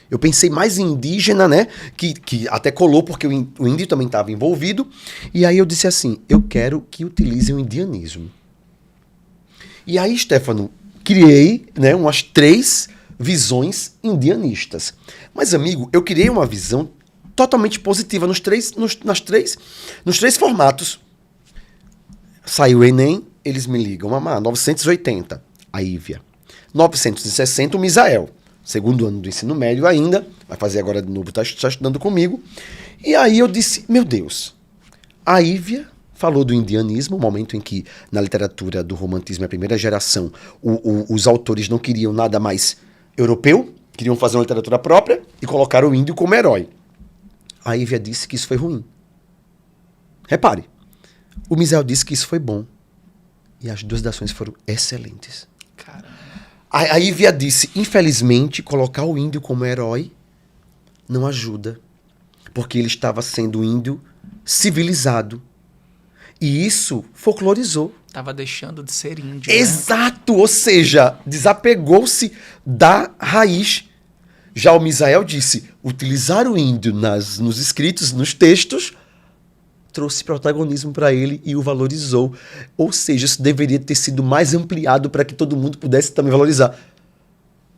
Eu pensei mais em indígena, né? Que até colou, porque o índio também estava envolvido. E aí eu disse assim, eu quero que utilizem o indianismo. E aí, Stefano, criei, né, umas 3 visões indianistas. Mas, amigo, eu criei uma visão totalmente positiva nos três formatos. Saiu o Enem, eles me ligam, mamá, 980, a Ívia. 960, o Misael. 2º ano do ensino médio ainda, vai fazer agora de novo, está estudando comigo. E aí eu disse, meu Deus, a Ívia falou do indianismo, um momento em que na literatura do romantismo, a primeira geração, os autores não queriam nada mais europeu, queriam fazer uma literatura própria e colocaram o índio como herói. A Ívia disse que isso foi ruim. Repare, o Misael disse que isso foi bom. E as duas redações foram excelentes. Caramba. A Ívia disse, infelizmente, colocar o índio como herói não ajuda. Porque ele estava sendo índio civilizado. E isso folclorizou. Tava deixando de ser índio, Exato! Ou seja, desapegou-se da raiz. Já o Misael disse, utilizar o índio nos escritos, nos textos, trouxe protagonismo para ele e o valorizou. Ou seja, isso deveria ter sido mais ampliado para que todo mundo pudesse também valorizar.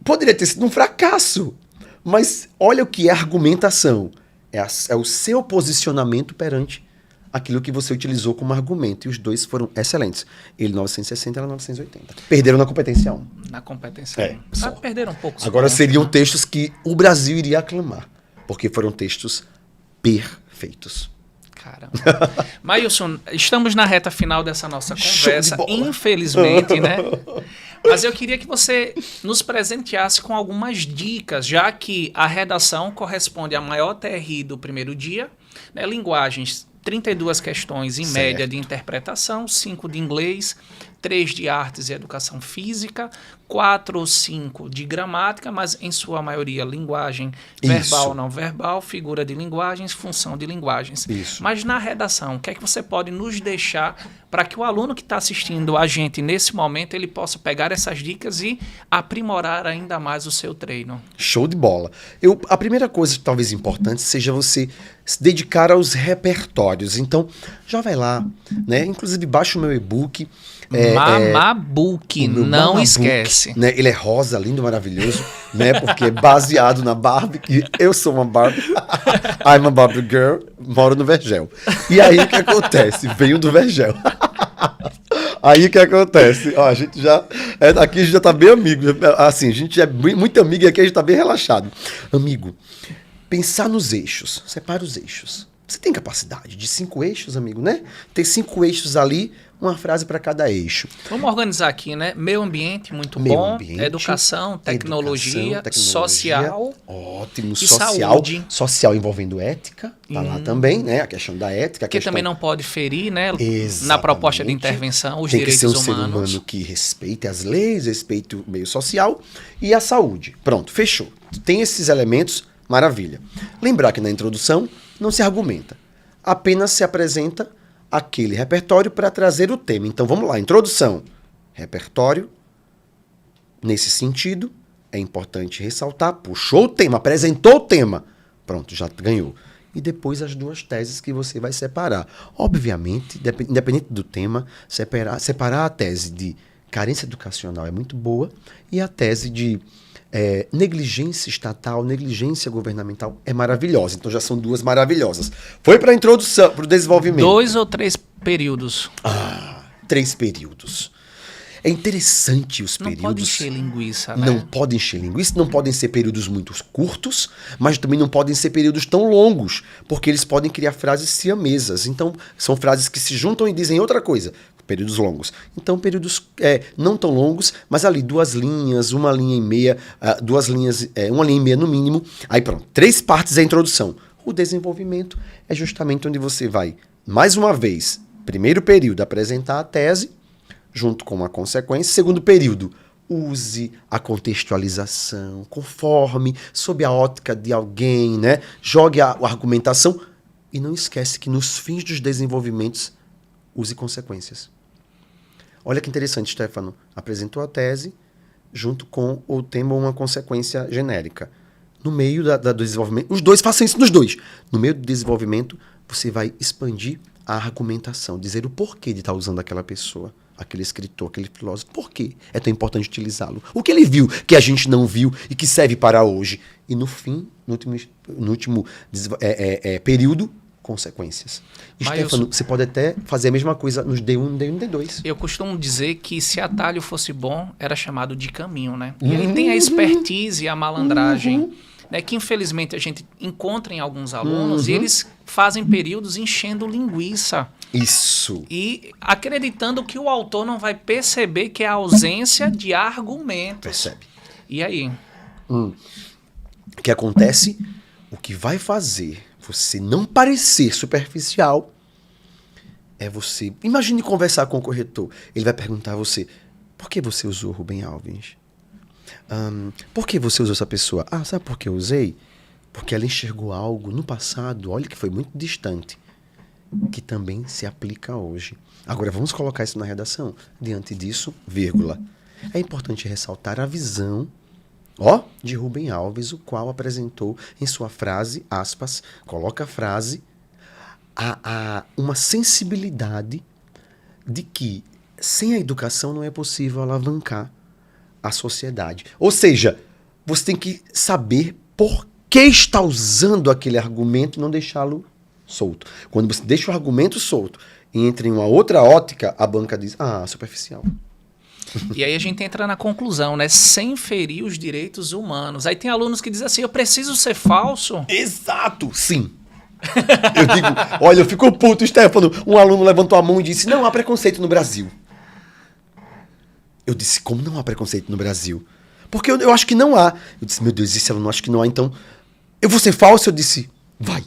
Poderia ter sido um fracasso, mas olha o que é argumentação. É o seu posicionamento perante aquilo que você utilizou como argumento. E os dois foram excelentes. Ele 960 e ela 980. Perderam na competência 1. Na competência 1. Perderam um pouco. Agora seriam textos que o Brasil iria aclamar, porque foram textos perfeitos. Caramba. Maílson, estamos na reta final dessa nossa conversa, infelizmente, né? Mas eu queria que você nos presenteasse com algumas dicas, já que a redação corresponde à maior TRI do primeiro dia, né? Linguagens, 32 questões em média de interpretação, 5 de inglês, 3 de artes e educação física, 4 ou 5 de gramática, mas em sua maioria linguagem verbal, não verbal, figura de linguagens, função de linguagens. Isso. Mas na redação, o que é que você pode nos deixar para que o aluno que está assistindo a gente nesse momento, ele possa pegar essas dicas e aprimorar ainda mais o seu treino? Show de bola. A primeira coisa, talvez importante, seja você se dedicar aos repertórios. Então, já vai lá, né? Inclusive, baixa o meu e-book. Mamabook, não Mamabook, esquece. Né? Ele é rosa, lindo, maravilhoso, né? Porque é baseado na Barbie. E eu sou uma Barbie. I'm a Barbie girl, moro no Vergel. E aí, o que acontece? Venho do Vergel. Aí, o que acontece? Ó, a gente já... aqui a gente já tá bem amigo. Assim, a gente é muito amigo e aqui a gente tá bem relaxado. Amigo, pensar nos eixos. Separa os eixos. Você tem capacidade de 5 eixos, amigo, né? Tem 5 eixos ali, uma frase para cada eixo. Vamos organizar aqui, né? Meio ambiente, muito Meio bom. ambiente, Educação, tecnologia, social. Ótimo. E Social. saúde. Social envolvendo ética. Tá lá também, né? A questão da ética. Que também não pode ferir, né? Exatamente. Na proposta de intervenção, os tem direitos que ser um humanos. ser humano que respeite as leis, respeite o meio social e a saúde. Pronto, fechou. Tem esses elementos, maravilha. Lembrar que na introdução não se argumenta. Apenas se apresenta aquele repertório para trazer o tema. Então vamos lá, introdução. Repertório. Nesse sentido, é importante ressaltar, puxou o tema, apresentou o tema. Pronto, já ganhou. E depois as 2 teses que você vai separar. Obviamente, independente do tema, separar a tese de carência educacional é muito boa e a tese de negligência estatal, negligência governamental é maravilhosa. Então já são 2 maravilhosas. Foi para a introdução, para o desenvolvimento. 2 ou 3 períodos. 3 períodos. É interessante os períodos. Não pode encher linguiça, né? Não podem encher linguiça, não podem ser períodos muito curtos, mas também não podem ser períodos tão longos, porque eles podem criar frases siamesas. Então, são frases que se juntam e dizem outra coisa. Períodos longos. Então, períodos não tão longos, mas ali 2 linhas, 1 linha e meia, 2 linhas, 1 linha e meia no mínimo. Aí pronto, 3 partes da introdução. O desenvolvimento é justamente onde você vai, mais uma vez, primeiro período, apresentar a tese, junto com uma consequência. Segundo período, use a contextualização, conforme, sob a ótica de alguém, né? Jogue a argumentação e não esquece que nos fins dos desenvolvimentos, use consequências. Olha que interessante, Stefano. Apresentou a tese junto com o tema uma consequência genérica. No meio do desenvolvimento, os dois, façam isso nos 2. No meio do desenvolvimento, você vai expandir a argumentação, dizer o porquê de estar usando aquela pessoa, aquele escritor, aquele filósofo. Por que é tão importante utilizá-lo? O que ele viu que a gente não viu e que serve para hoje? E no fim, no último período, consequências. Stefano, você pode até fazer a mesma coisa nos D1, D1 e D2. Eu costumo dizer que se atalho fosse bom, era chamado de caminho, né? E ele tem a expertise e a malandragem, né, que infelizmente a gente encontra em alguns alunos e eles fazem períodos enchendo linguiça. Isso. E acreditando que o autor não vai perceber que é a ausência de argumentos. Percebe. E aí? O que acontece? O que vai fazer você não parecer superficial é você... Imagine conversar com o corretor. Ele vai perguntar a você, por que você usou Rubem Alves? Por que você usou essa pessoa? Ah, sabe por que eu usei? Porque ela enxergou algo no passado, olha que foi muito distante, que também se aplica hoje. Agora vamos colocar isso na redação. Diante disso, vírgula. É importante ressaltar a visão, de Rubem Alves, o qual apresentou em sua frase, aspas, coloca a frase, uma sensibilidade de que sem a educação não é possível alavancar a sociedade. Ou seja, você tem que saber por que está usando aquele argumento e não deixá-lo solto. Quando você deixa o argumento solto e entra em uma outra ótica, a banca diz, superficial. E aí a gente entra na conclusão, né? Sem ferir os direitos humanos. Aí tem alunos que dizem assim, eu preciso ser falso? Exato, sim. Eu digo, olha, eu fico puto, Stefano. Um aluno levantou a mão e disse, não há preconceito no Brasil. Eu disse, como não há preconceito no Brasil? Porque eu acho que não há. Eu disse, meu Deus, esse aluno acha que não há, então eu vou ser falso? Eu disse, vai.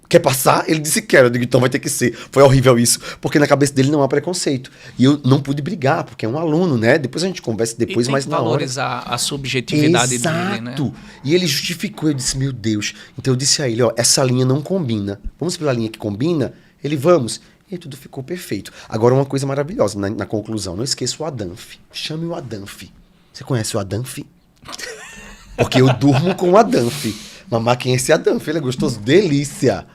Quer passar? Ele disse, quero. Eu digo, então vai ter que ser. Foi horrível isso, porque na cabeça dele não há preconceito. E eu não pude brigar, porque é um aluno, né? Depois a gente conversa depois, mas na hora. Valorizar a subjetividade dele, né? Exato. E ele justificou, eu disse, meu Deus. Então eu disse a ele, essa linha não combina. Vamos pela linha que combina? Ele, vamos. E aí tudo ficou perfeito. Agora uma coisa maravilhosa na conclusão. Não esqueça o Adanf. Chame o Adanf. Você conhece o Adanf? Porque eu durmo com o Adanf. Mamá, quem é esse Adanf? Ele é gostoso? Delícia.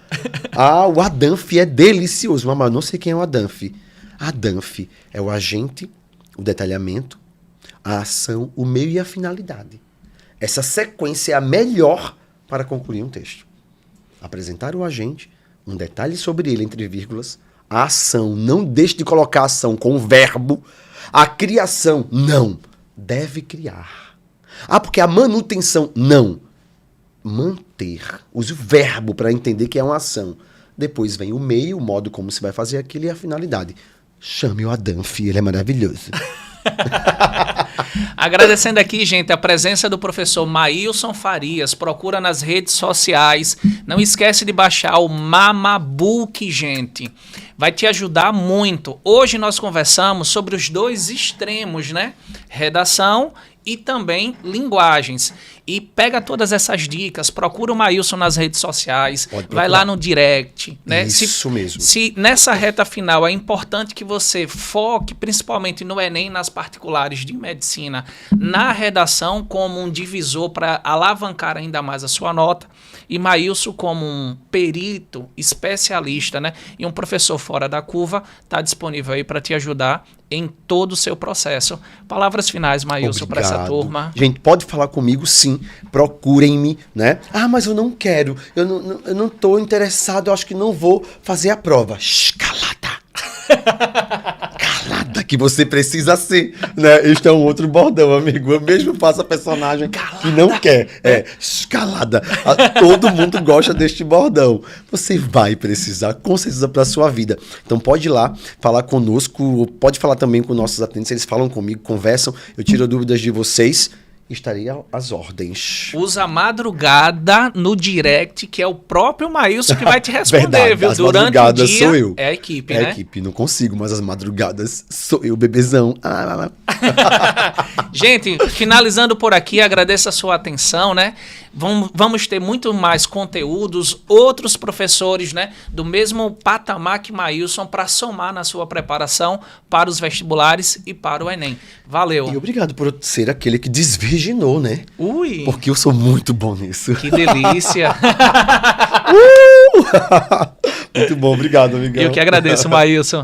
O Adanf é delicioso. Mamá, eu não sei quem é o Adanf. Adanf é o agente, o detalhamento, a ação, o meio e a finalidade. Essa sequência é a melhor para concluir um texto. Apresentar o agente, um detalhe sobre ele, entre vírgulas, a ação, não deixe de colocar a ação com o verbo, a criação, não, deve criar. Porque a manutenção, não. Manter. Use o verbo para entender que é uma ação. Depois vem o meio, o modo como se vai fazer aquilo e a finalidade. Chame o Adanf, ele é maravilhoso. Agradecendo aqui, gente, a presença do professor Maílson Farias. Procura nas redes sociais. Não esquece de baixar o Mamabook, gente. Vai te ajudar muito. Hoje nós conversamos sobre os dois extremos, né? Redação e também linguagens. E pega todas essas dicas, procura o Maílson nas redes sociais, vai lá no direct. Né? Isso mesmo. Se nessa reta final é importante que você foque, principalmente no Enem, nas particulares de medicina, na redação como um divisor para alavancar ainda mais a sua nota, e Maílson como um perito, especialista, né? E um professor fora da curva, está disponível aí para te ajudar em todo o seu processo. Palavras finais, Maílson, para essa turma. Gente, pode falar comigo, sim. Procurem-me, né? Mas eu não quero. Eu não estou interessado. Eu acho que não vou fazer a prova. Calada. Calada que você precisa ser, né? Este é um outro bordão, amigo. Eu mesmo faço a personagem que não quer. Calada. Todo mundo gosta deste bordão. Você vai precisar, com certeza, para a sua vida. Então pode ir lá, falar conosco. Pode falar também com nossos atendentes. Eles falam comigo, conversam. Eu tiro dúvidas de vocês. Estarei às ordens. Usa a madrugada no direct, que é o próprio Maílson que vai te responder, verdade, viu? As Durante madrugadas o dia, sou eu. É a equipe, né? É a equipe, não consigo, mas as madrugadas sou eu, bebezão. Gente, finalizando por aqui, agradeço a sua atenção, né? Vamos ter muito mais conteúdos, outros professores, né, do mesmo patamar que Maílson para somar na sua preparação para os vestibulares e para o Enem. Valeu. E obrigado por ser aquele que desvirginou, né? Ui! Porque eu sou muito bom nisso. Que delícia! Muito bom, obrigado, amigão. Eu que agradeço, Maílson.